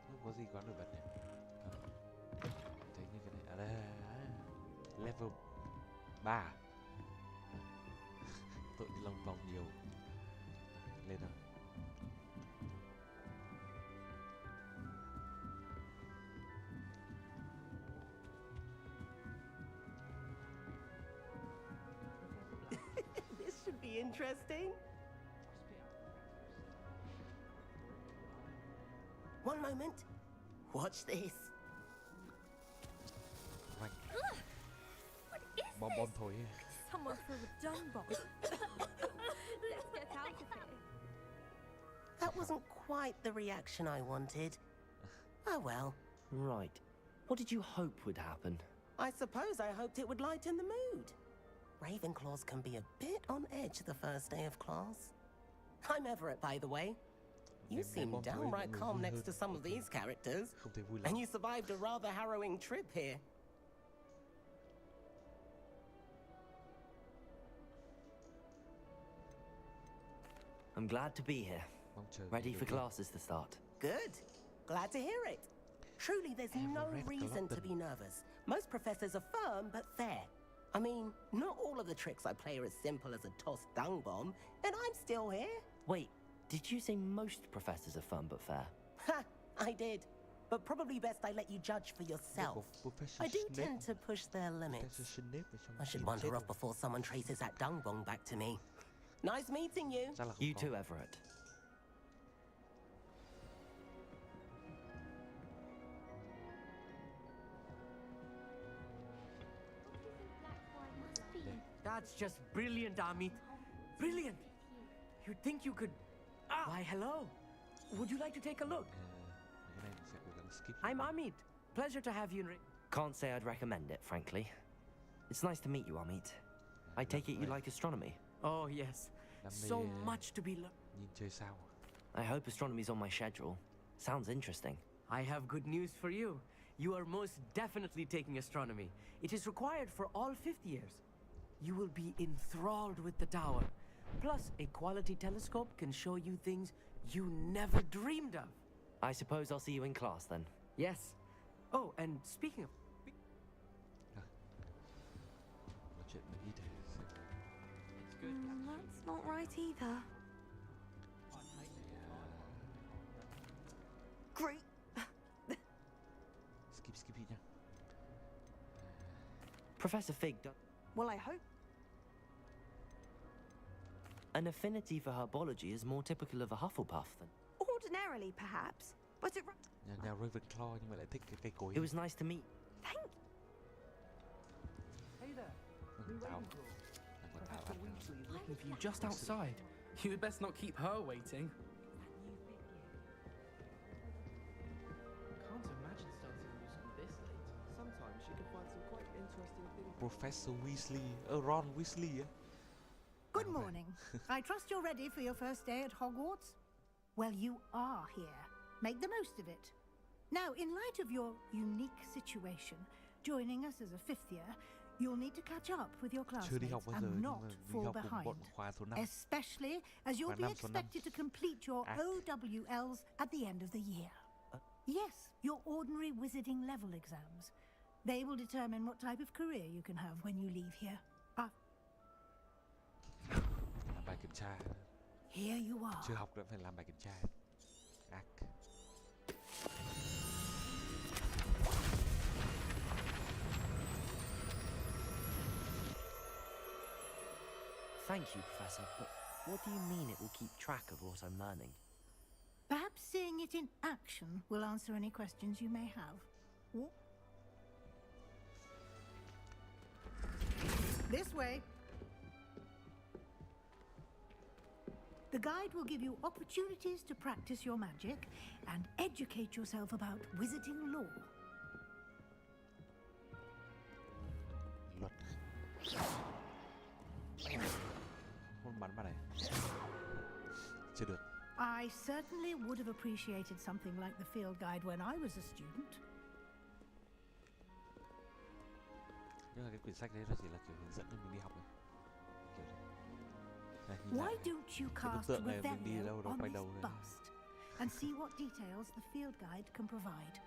Không có gì quá nổi bật nhỉ? Thấy như cái này à đây, level 3. Tội đi lòng vòng nhiều. Lên nào. This should be interesting. One moment. Watch this. Right. What is Bom this? thổi. Someone threw a dung bomb. Let's get out of here. That wasn't quite the reaction I wanted. Oh well. Right. What did you hope would happen? I suppose I hoped it would lighten the mood. Ravenclaws can be a bit on edge the first day of class. I'm Everett, by the way. You seem downright calm next to some of these characters. Không thể vui lắm. And you survived a rather harrowing trip here. I'm glad to be here. Mong chờ Ready được for chưa? classes to start. Good. Glad to hear it. Truly, there's no Everett reason to Glutton. be nervous. Most professors are firm but fair. I mean, not all of the tricks I play are as simple as a tossed dung bomb, and I'm still here. Wait, did you say most professors are fun but fair? Ha! I did. But probably best I let you judge for yourself. Professor I do Snape. tend to push their limits. Professor Snape ở trong I should phim wander chết off before someone traces that dung bomb back to me. Nice meeting you. Chắc là không You có. too, Everett. That's just brilliant, Amit. Brilliant! You'd think you could... Why, hello. Would you like to take a look? Cái này mình sẽ cố gắng skip. I'm Amit. Pleasure to have you in... Can't say I'd recommend it, frankly. It's nice to meet you, Amit. I take it you like astronomy. Oh, yes. Đam So mê much to be nhìn chơi sao. I hope astronomy's on my schedule. Sounds interesting. I have good news for you. You are most definitely taking astronomy. It is required for all fifth years. You will be enthralled with the tower. Plus, a quality telescope can show you things you never dreamed of. I suppose I'll see you in class then. Yes. Oh, and speaking of... Nói chuyện mà ít hay That's not right either. Great. skip đi nha. Professor Fig, Well, I hope. an affinity for herbology is more typical of a Hufflepuff than... Ordinarily, perhaps. But it... Nhà Ravenclaw nhưng mà lại thích cái cây cối. It was nice to meet... Thank Hey there. Tao. Professor Weasley is looking for you just outside. You best not keep her waiting. Can't imagine starting a musical this late. Sometimes you can find some quite interesting things. Professor Weasley, Ron Weasley á. Good morning. I trust you're ready for your first day at Hogwarts? Well, you are here. Make the most of it. Now, in light of your unique situation, joining us as a fifth year, You'll need to catch up with your Chưa đi classmates học bao giờ and nhưng not mà đi fall học cùng behind, bọn khóa số 5. especially as you'll Khóa be 5 số 5. expected to complete your Ác. OWLs at the end of the year. Yes, your ordinary wizarding level exams. They will determine what type of career you can have when you leave here. Làm bài kiểm tra. Here you are. Chưa học đã phải làm bài kiểm tra. Ác. Thank you, Professor, but what do you mean it will keep track of what I'm learning? Perhaps seeing it in action will answer any questions you may have. This way. The guide will give you opportunities to practice your magic and educate yourself about wizarding lore. Luật. Không bắn vào này. Chưa được. I certainly would have appreciated something like the field guide when I was a student. Nhưng mà cái quyển sách đấy nó chỉ là kiểu hướng dẫn cho mình đi học thôi. Kiểu đấy. Này, nhìn Why lại. don't you Cái bức cast tượng này mình đi Revelio đâu đâu on quay this đầu này. bust and see what details the field guide can provide?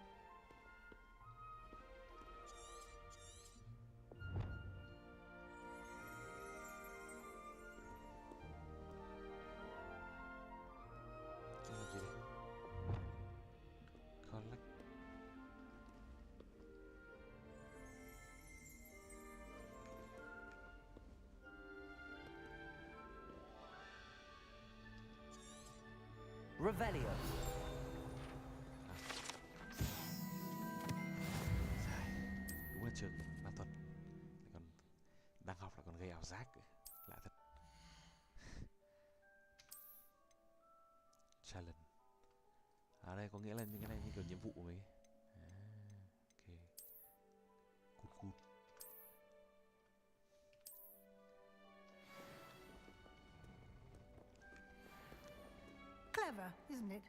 Cái là gì đây? Collect. Revelio. Đúng là trường ma thuật lại còn đang học là còn gây ảo giác nữa. Lạ thật. Challenge. À đây có nghĩa là những cái này như kiểu nhiệm vụ của mình. À, ok. Cút cút. Clever, isn't it?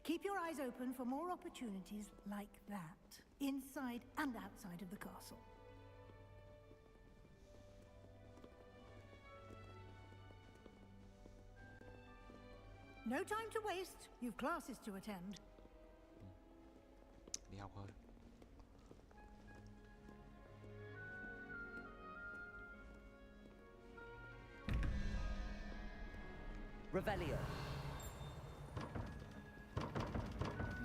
Keep your eyes open for more opportunities like that, inside and outside of the castle. No time to waste. You've classes to attend. Đi học thôi. Revelio.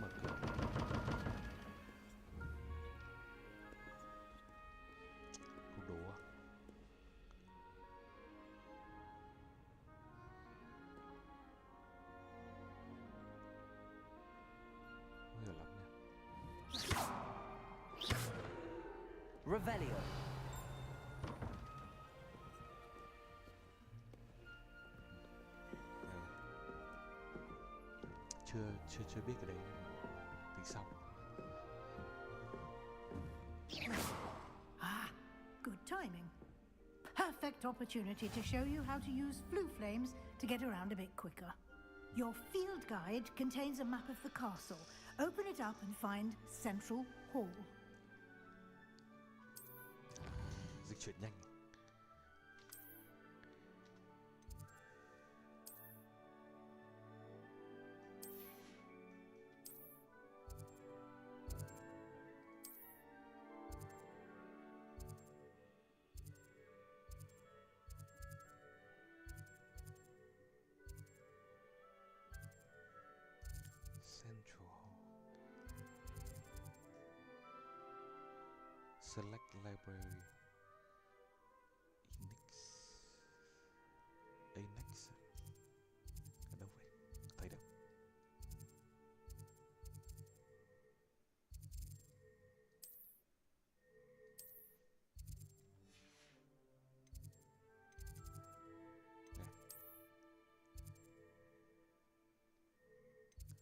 Mở cửa. Không đố à? Không hiểu lắm nha. Revelio. Chưa biết cái đấy. Tính sau. Ah, good timing. Perfect opportunity to show you how to use flue flames to get around a bit quicker. Your field guide contains a map of the castle. Open it up and find Central Hall. Dịch chuyển nhanh. Central Hall. Select library. Annex. Ở đâu vậy? Thấy đâu? Nè.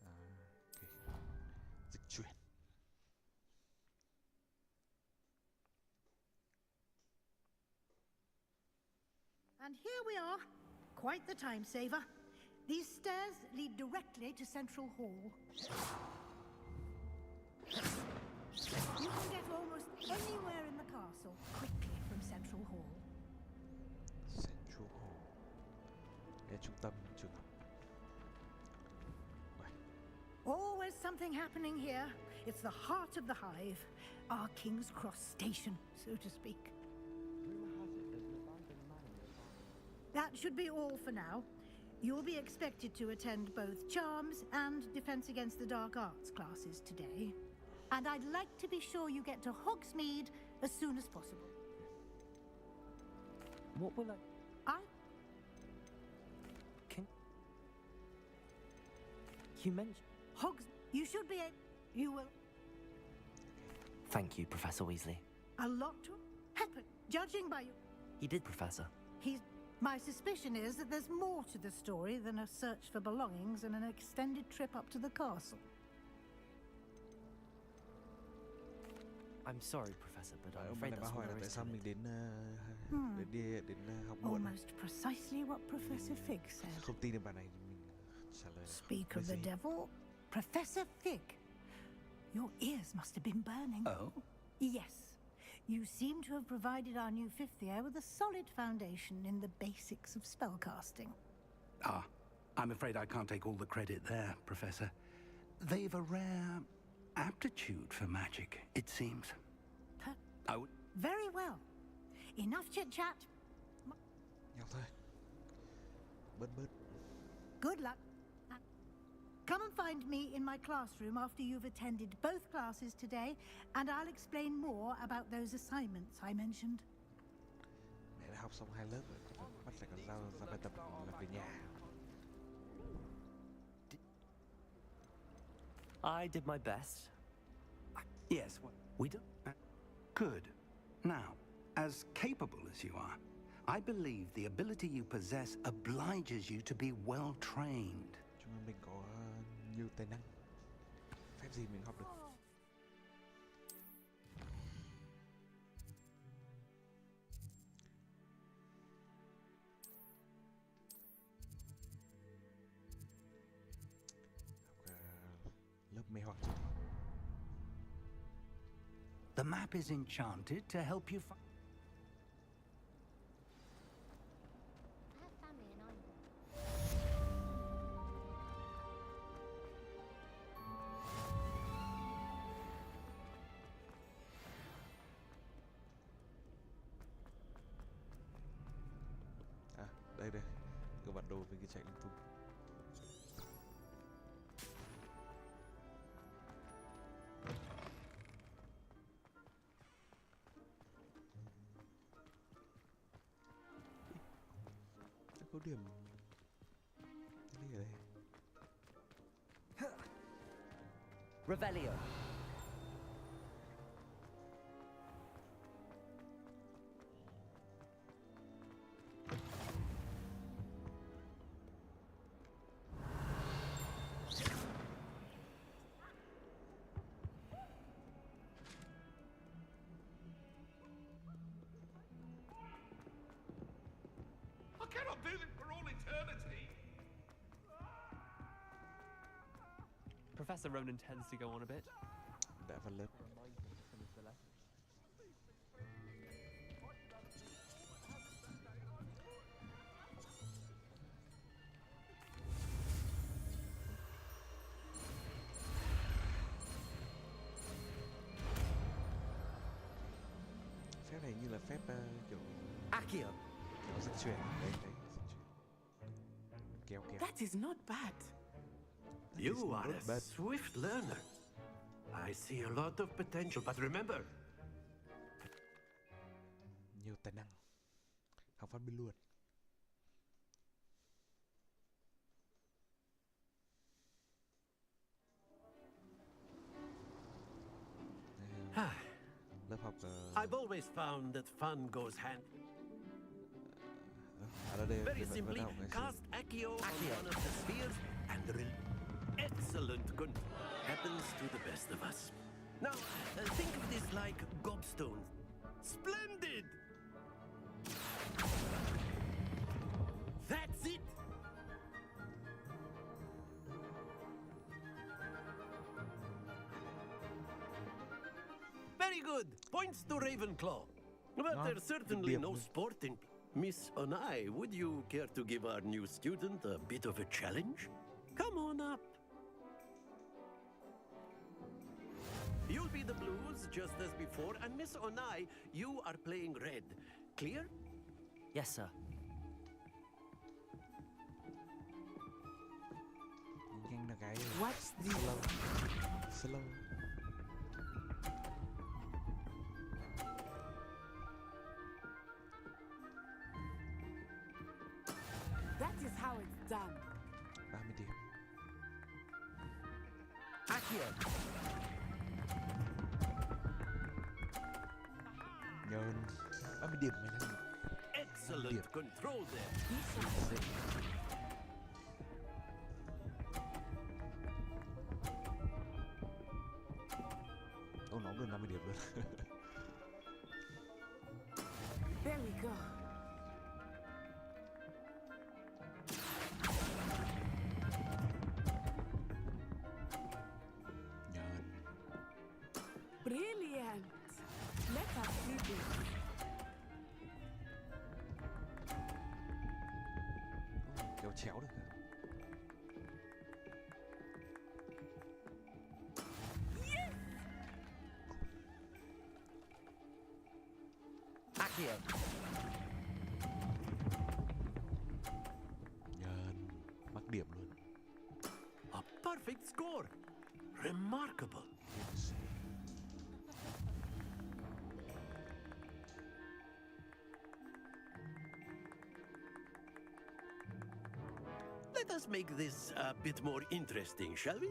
À, ok. Dịch chuyển. And here we are. Quite the time saver. These stairs lead directly to Central Hall. You can get almost anywhere in the castle quickly. from Central Hall. Central Hall. Đây là trung tâm trường học. Uầy, Always something happening here. It's the heart of the hive, our King's Cross station, so to speak. That should be all for now. You'll be expected to attend both Charms and Defense Against the Dark Arts classes today. And I'd like to be sure you get to Hogsmeade as soon as possible. What will I... Can... You mentioned... You should be able... You will... Thank you, Professor Weasley. A lot to happen, judging by you. He did, Professor. My suspicion is that there's more to the story than a search for belongings and an extended trip up to the castle. I'm sorry, Professor, but I'm ông afraid này bà that's all hỏi là there tại is sao to mình it. đến học muộn. Almost precisely what Professor Fig said. Không tin được bà này thì mình trả lời. Speak Cái of the gì? devil, Professor Fig. Your ears must have been burning. Oh? Yes. You seem to have provided our new fifth year with a solid foundation in the basics of spellcasting. Ah, I'm afraid I can't take all the credit there, Professor. They've a rare aptitude for magic, it seems. I would... Very well. Enough chit-chat. Nhau thôi. Bớt. Good luck. Come and find me in my classroom after you've attended both classes today, and I'll explain more about those assignments I mentioned. Mẹ đã học xong 2 lớp rồi, bắt phải còn giao bài tập là về nhà. I did my best. Yes, We do. good. Now, as capable as you are, I believe the ability you possess obliges you to be well trained. Chúng mình có nhiều tài năng. Phép gì mình học được? Học lớp mê hoặc. The map is enchanted to help you find... À, đây. Cái bản đồ mình cứ chạy lung tung. Có điểm cái gì ở đây? Revelio. I cannot do this for all eternity. Professor Ronan tends to go on a bit. Đã vào lớp. Phép này như là phép kiểu Accio. kéo dịch chuyển. Đây, dịch chuyển. Kéo. That is not bad. You are not a bad. swift learner. I see a lot of potential, but remember, Nhiều tài năng. Học phát biên luôn. Lớp học I've always found that fun goes hand. ở đây Very vẫn simply, học ngày xưa. cast Accio on one of the spheres, and the excellent happens to the best of us. Now, think of this like gobstones. Splendid! That's it! Very good. Points to Ravenclaw. But Đó, there's certainly điểm no luôn. sport in... Miss Onai, would you care to give our new student a bit of a challenge? Come on up. You'll be the blues, just as before, and Miss Onai, you are playing red. Clear? Yes, sir. Nhanh là cái What's this? slow. That is how it's done. 30 điểm. Accio! Nhơn 30 điểm 15 điểm. Excellent control there. Ô, nó được 50 điểm luôn. There we go. Nhơn. Brilliant. Let us see this. Kéo chéo được. Accio! Nhơn. Mắc điểm luôn. A perfect score. Remarkable. Let us make this a bit more interesting, shall we?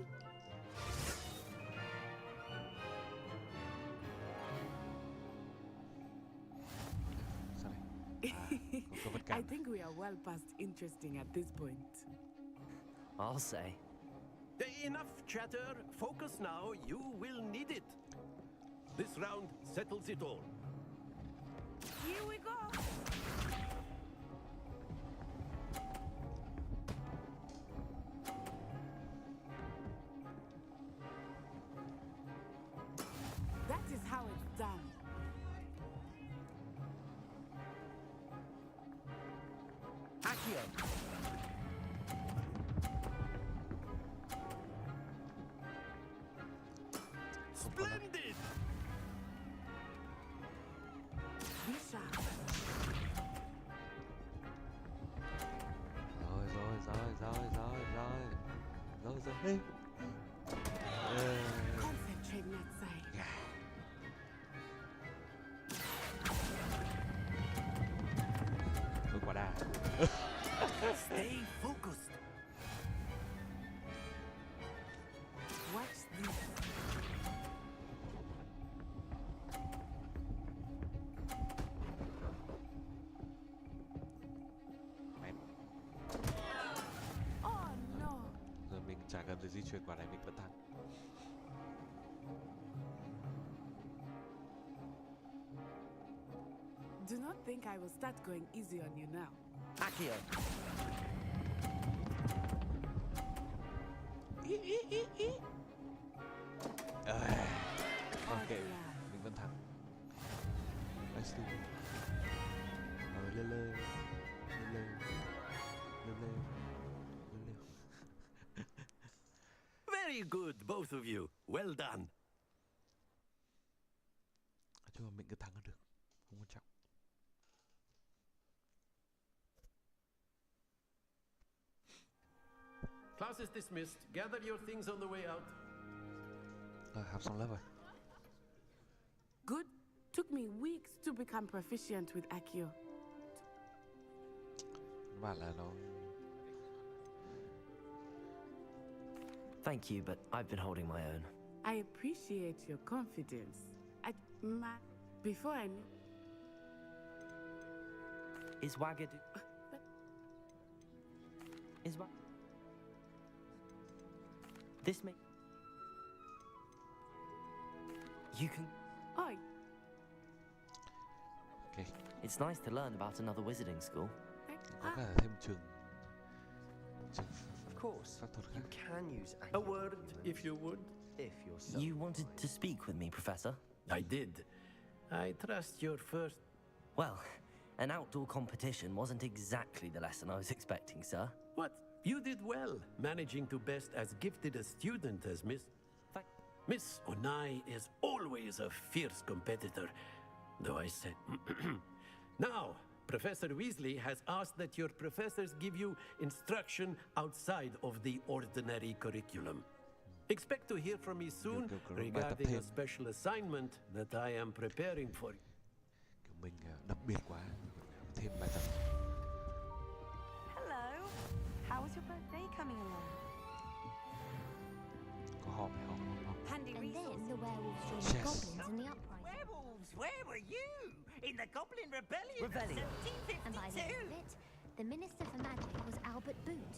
Sao này? Có vật I cản. think we are well past interesting at this point. I'll say. Enough chatter. Focus now. You will need it. This round settles it all. Here we go. That is how it's done. Accio! Splendid! Be sharp. Rồi. Concentrate that side. Ôi, quả đà. Stay focused. Watch this. Mệt. Oh no. Giờ mình chả cần phải di chuyển quả này mình vẫn thắng. Do not think I will start going easy on you now. Accio! Ok, mình vẫn thắng. Nice dude. Lên lên. Lên lên. Lên lên. Lên lên. Very good, both of you. Well done. Nói chung là mình cứ thắng là được. Không quan trọng. Class is dismissed. Gather your things on the way out. Rồi, học xong lớp rồi. Good. Took me weeks to become proficient with Accio. Nó bảo là nó... Thank you, but I've been holding my own. I appreciate your confidence. Before I knew... Is Wagadu... Is Wag... This may... You can... Oi. Ok. It's nice to learn about another wizarding school. Có cả thêm trường... trường Of course, pháp thuật you khác. can use A word, if you would. if you're so. You wanted to speak with me, Professor? I did. I trust your first... Well, an outdoor competition wasn't exactly the lesson I was expecting, sir. What? You did well, managing to best as gifted a student as Miss Onai is always a fierce competitor, though I said... Now, Professor Weasley has asked that your professors give you instruction outside of the ordinary curriculum. Expect to hear from me soon regarding a special assignment that I am preparing for you. Kiểu mình đặc biệt quá, thêm bài tập. Hello. How is your birthday coming along? Có hòm hay hòm. Handy And then resource. the werewolves joined the goblins in the uprising. Werewolves, where were you? In the Goblin Rebellion, Rebellion. of 1752. And by the end of it, the Minister for Magic was Albert Boot.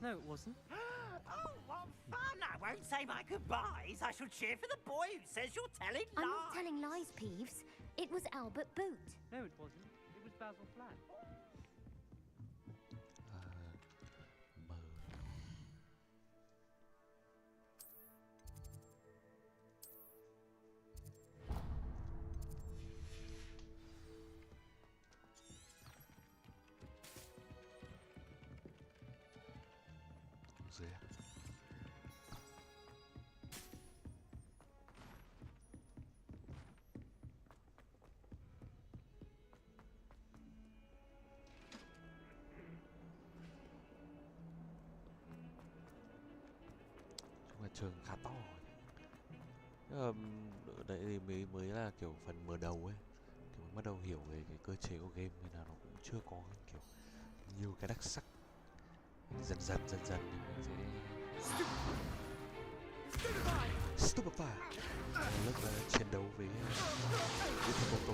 No, it wasn't. Oh, what fun! I won't say my goodbyes. I shall cheer for the boy who says you're telling lies. I'm not telling lies, Peeves. It was Albert Boot. No, it wasn't. It was Basil Flack. Dưới. Chung là trường khá to. Ở đây thì mới là kiểu phần mở đầu ấy, kiểu mới bắt đầu hiểu về cái cơ chế của game nên là nó cũng chưa có kiểu nhiều cái đặc sắc. Dần dần thì mình sẽ Stupefy lớp chiến đấu với thằng ô tô.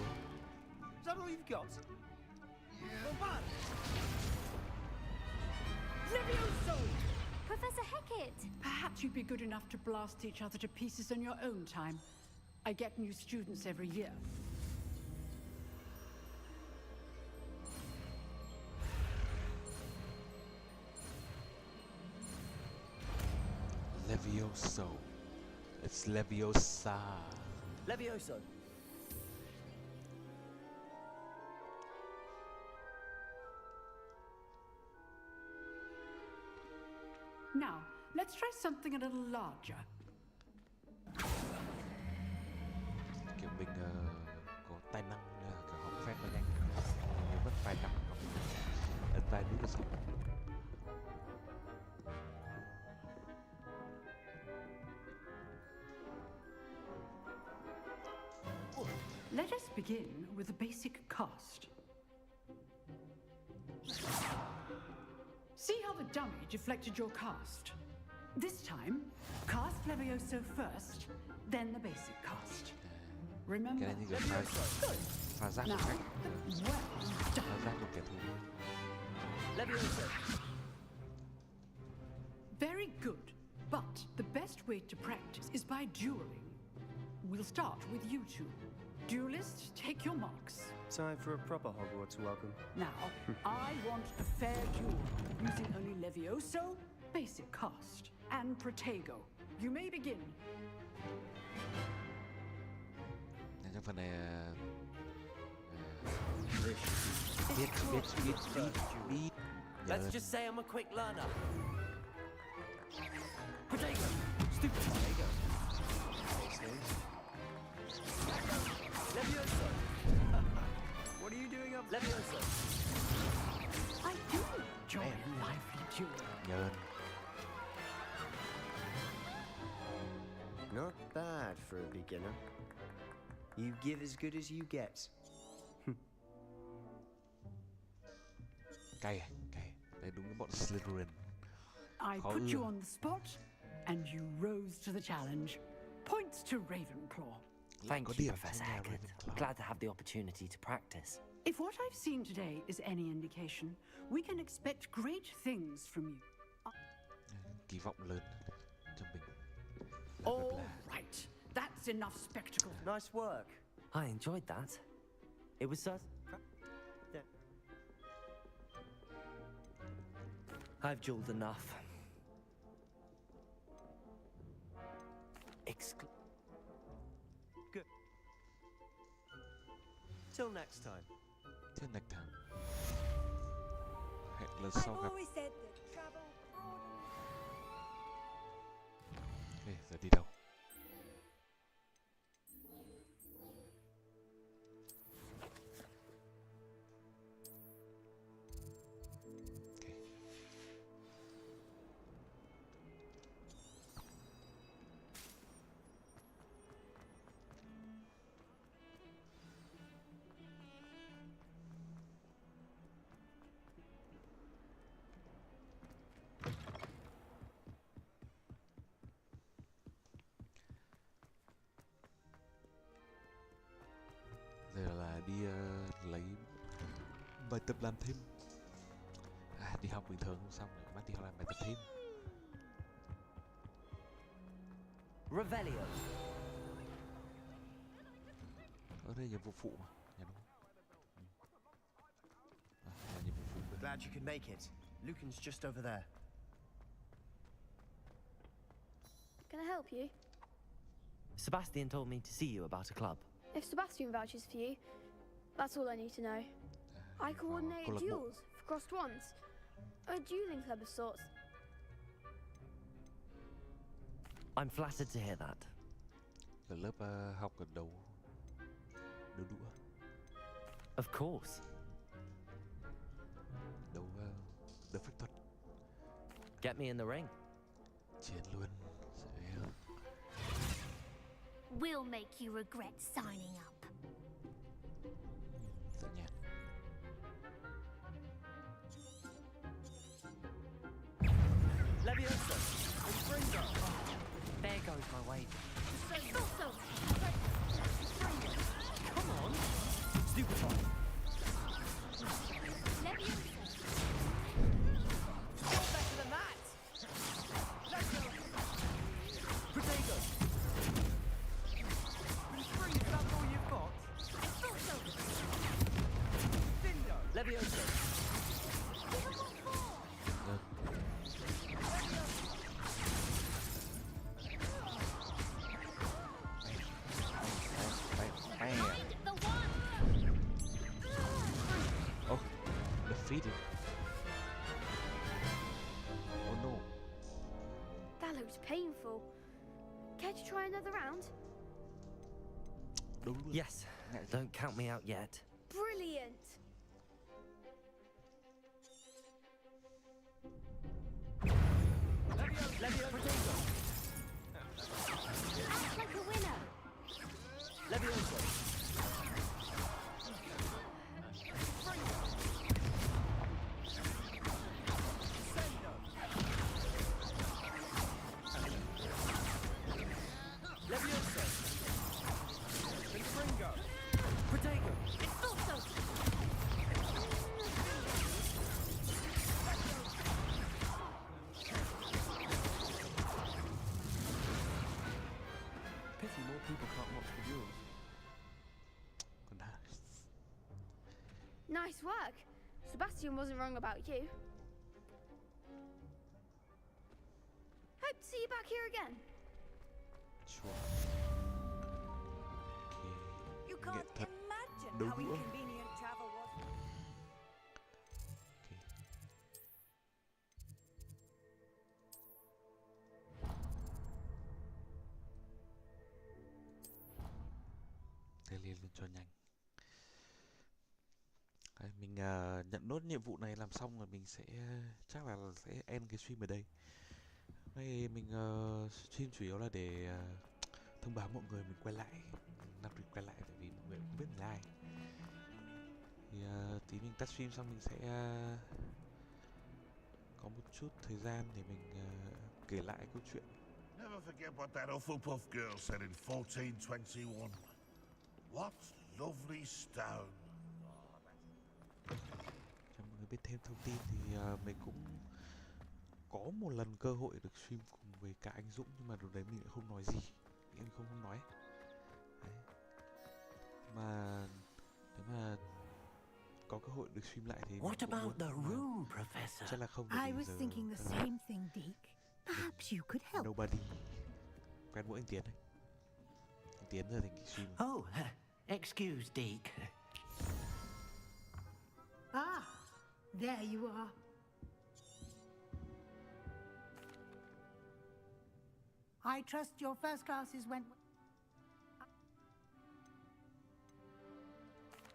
Is that all you've got? Levioso! Professor Hecat! Perhaps you'd be good enough to blast each other to pieces on your own time. I get new students every year. Levioso. It's Leviosa. Levioso. Now, let's try something a little larger. Kiểu mình có tài năng kiểu học phép và nhanh. Nếu mất vài năm học ấn vài nút là xong. Let us begin with the basic cast. See how the dummy deflected your cast? This time, cast Levioso first, then the basic cast. Remember? Cái này như kiểu phá giác Now, của khách. well Phá done. giác của kẻ thù. Levioso. Very good. But the best way to practice is by dueling. We'll start with you two. Duelists, take your marks. Time for a proper Hogwarts welcome. Now, I want a fair duel, using only Levioso, basic cast, and Protego. You may begin. Trong phần này biết. Let's just say I'm a quick learner. Protego. Stupid Protego. Levioso. What are you doing up? Levioso. I do enjoy a lively duel. Nhơn. Not bad for a beginner. You give as good as you get. Cay. Đây đúng cái bọn Slytherin. I Khó put you ưa. on the spot, and you rose to the challenge. Points to Ravenclaw. Thank Có you, điểm Professor cho nhà Hackett. Ravenclaw. Glad to have the opportunity to practice. If what I've seen today is any indication, we can expect great things from you. Kỳ vọng lớn cho mình. All right, that's enough spectacle. Nice work. I enjoyed that. It was so... I've dueled enough. Good. Till next time. lần sau gặp. Ok, giờ đi đâu? Giờ là đi lấy bài tập làm thêm. Đi học bình thường không xong rồi bắt đi học làm bài tập thêm. Revelio. Ở đây nhiệm vụ phụ mà, nhà đúng không? Là nhiệm vụ phụ. We're glad you could make it. Lucan's just over there. Can I help you? Sebastian told me to see you about a club. If Sebastian vouches for you, that's all I need to know. I coordinate duels for crossed wands. A dueling club of sorts. I'm flattered to hear that. Ở lớp học ở đấu đũa. Of course. Đấu phép thuật. Get me in the ring. Chiến luôn. We'll make you regret signing up. Dạ nhạt. Leviosa. Springo. There goes my wager. Come on. Stupefy. Leviosa. You're better than that. Let's go. Protego. Spring, is that all you've got? Dindo. Leviosa. Oh, defeated. Oh no. That looks painful. Care to try another round? Yes. Don't count me out yet. Brilliant. Leviosa. Act like a winner. Leviosa. Leviosa. Springo. Protego. Pity more people can't watch the duels. Nice work. Sebastian wasn't wrong about you. Hope to see you back here again. Sure. You can't imagine how inconvenient travel was. Thế liền cho nhanh. Đấy, mình nhận nốt nhiệm vụ này làm xong rồi mình sẽ chắc là sẽ end cái stream ở đây. Đây mình stream chủ yếu là để thông báo mọi người mình quay lại, quay lại tại vì mọi người cũng không biết mình là ai. Thì tí mình tắt stream xong mình sẽ có một chút thời gian để mình kể lại câu chuyện. Never forget what that Hufflepuff girl said in 1421. What lovely stone. Cho mọi người biết thêm thông tin thì mình cũng có một lần cơ hội được stream cùng với cả anh Dũng, nhưng mà lúc đấy mình lại không nói gì, mình không nói. Đấy. Mà nếu mà có cơ hội được stream lại thì What about the room, Professor? Chắc là không. I was thinking the same thing, Deke. Perhaps you could help. Nobody. Quen mỗi anh Tiến đấy. Anh Tiến giờ thành stream. Oh, excuse Deke. Ah, there you are. I trust your first classes went...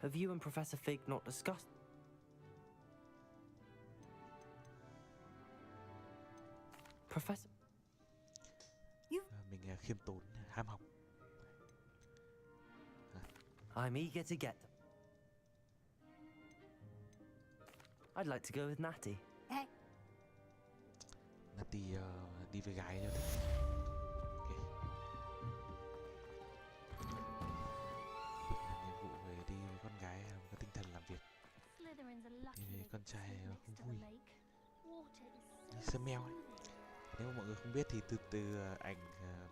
Have you and Professor Fig not discussed? Professor... Mình khiêm tốn, ham học. I'm eager to get them. I'd like to go with Natty. Natty đi với gái cho thích. Ok. Làm nhiệm vụ về đi với con gái có tinh thần làm việc. Đi với con trai không vui. Đi xem mèo ấy. Nếu mà mọi người không biết thì từ ảnh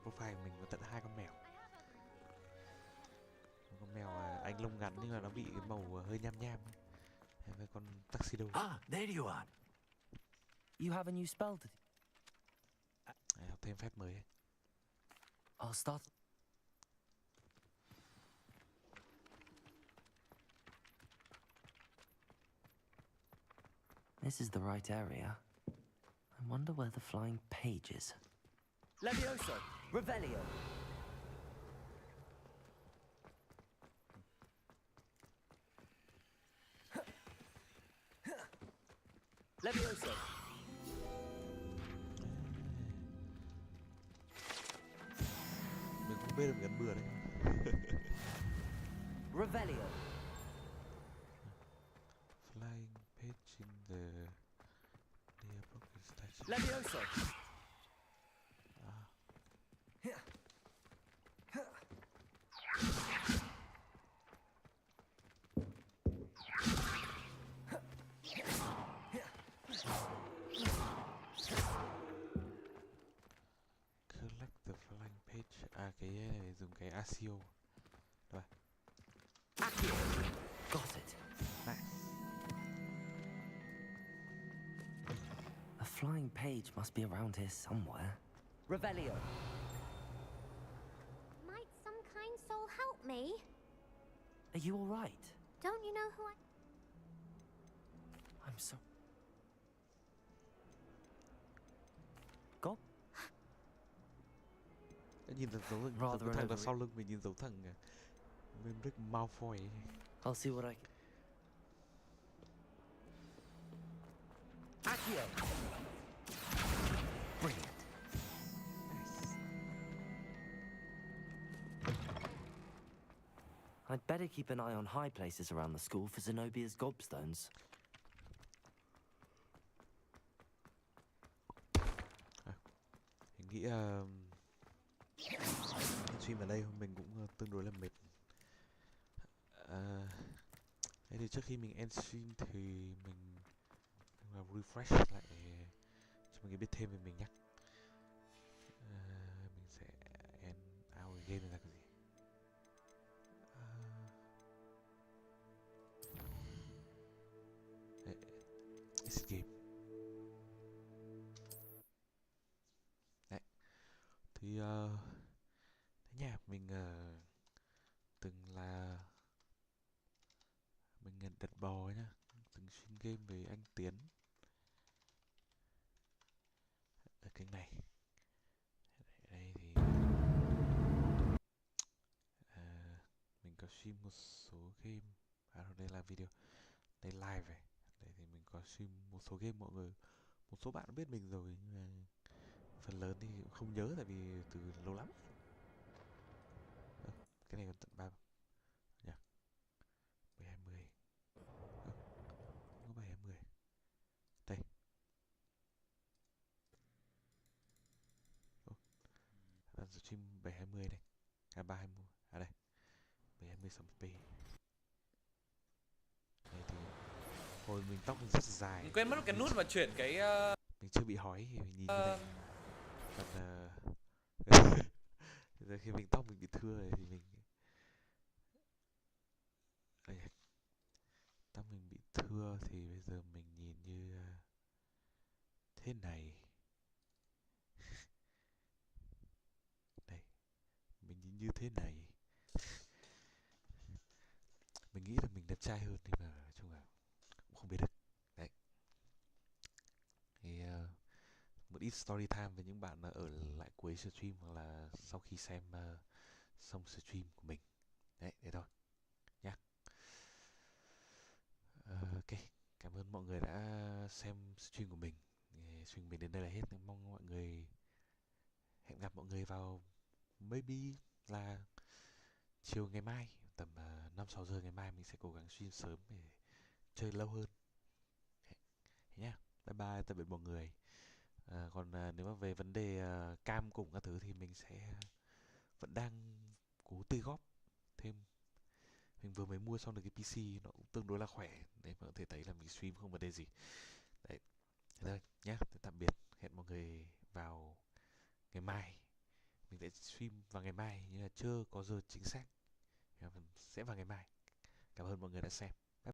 profile của mình có tận 2 con mèo. Một con mèo anh lông ngắn nhưng mà nó bị cái màu hơi nham nham. Với con tuxedo. Ah, there you are. You have a new spell to... Học thêm phép mới ấy. I'll start... This is the right area. I wonder where the flying page is. Levioso! Revelio! Levioso! Mình cũng biết được gắn bừa đấy. Revelio! Flying page in the near pocket statue. Levioso! Collect the flying page. Cái này dùng cái Asio. Rồi. Accio! Got it. Nice. A flying page must be around here somewhere. Revelio! Might some kind soul help me? Are you all right? Don't you know who I... I'm so... Go. Nhìn thấy dấu cái thằng đằng sau lưng mình, nhìn dấu thằng Memric Malfoy. I'll see what I can... Accio! Brilliant. Nice. I'd better keep an eye on high places around the school for Zenobia's gobstones. Mình nghĩ stream ở đây mình cũng tương đối là mệt. Thế thì trước khi mình end stream thì mình refresh lại cho mọi người biết thêm về mình nhé. Mình sẽ end our game là cái gì? Exit game. Đấy. Thì thế nhá, mình từng là mình Đạt Bò nhá, từng stream game với anh Tiến ở kênh này. Đây thì mình có stream một số game. Đây là video, đây live này. Đây thì mình có stream một số game, mọi người, một số bạn biết mình rồi nhưng mà phần lớn thì cũng không nhớ tại vì từ lâu lắm. Cái này còn tận 3 nhỉ? 720. Không có 720. Đây. Đang stream 720 này. 320. À đây. 720 60p. Đây thì hồi mình tóc mình rất dài. Mình quên mất cái nút mà chuyển cái mình chưa bị hói thì mình nhìn như này. Còn giờ khi mình tóc mình bị thưa rồi thì mình đây, tóc mình bị thưa thì bây giờ mình nhìn như thế này. Đây, mình nhìn như thế này. Mình nghĩ là mình đẹp trai hơn nhưng mà nói chung là cũng không biết được. Đấy. Thì một ít story time với những bạn ở lại cuối stream hoặc là sau khi xem xong stream của mình. Đấy, thế thôi nhá. Ok, cảm ơn mọi người đã xem stream của mình. Stream của mình đến đây là hết. Mong mọi người, hẹn gặp mọi người vào maybe là chiều ngày mai tầm 5-6 giờ ngày mai mình sẽ cố gắng stream sớm để chơi lâu hơn. Thế nhá. Bye bye, tạm biệt mọi người. Còn nếu mà về vấn đề cam cùng các thứ thì mình sẽ vẫn đang cố tích góp thêm. Mình vừa mới mua xong được cái PC, nó cũng tương đối là khỏe. Đấy, mà có thể thấy là mình stream không vấn đề gì. Đấy, thế thôi nhá. Tạm biệt, hẹn mọi người vào ngày mai. Mình sẽ stream vào ngày mai nhưng là chưa có giờ chính xác. Sẽ vào ngày mai. Cảm ơn mọi người đã xem.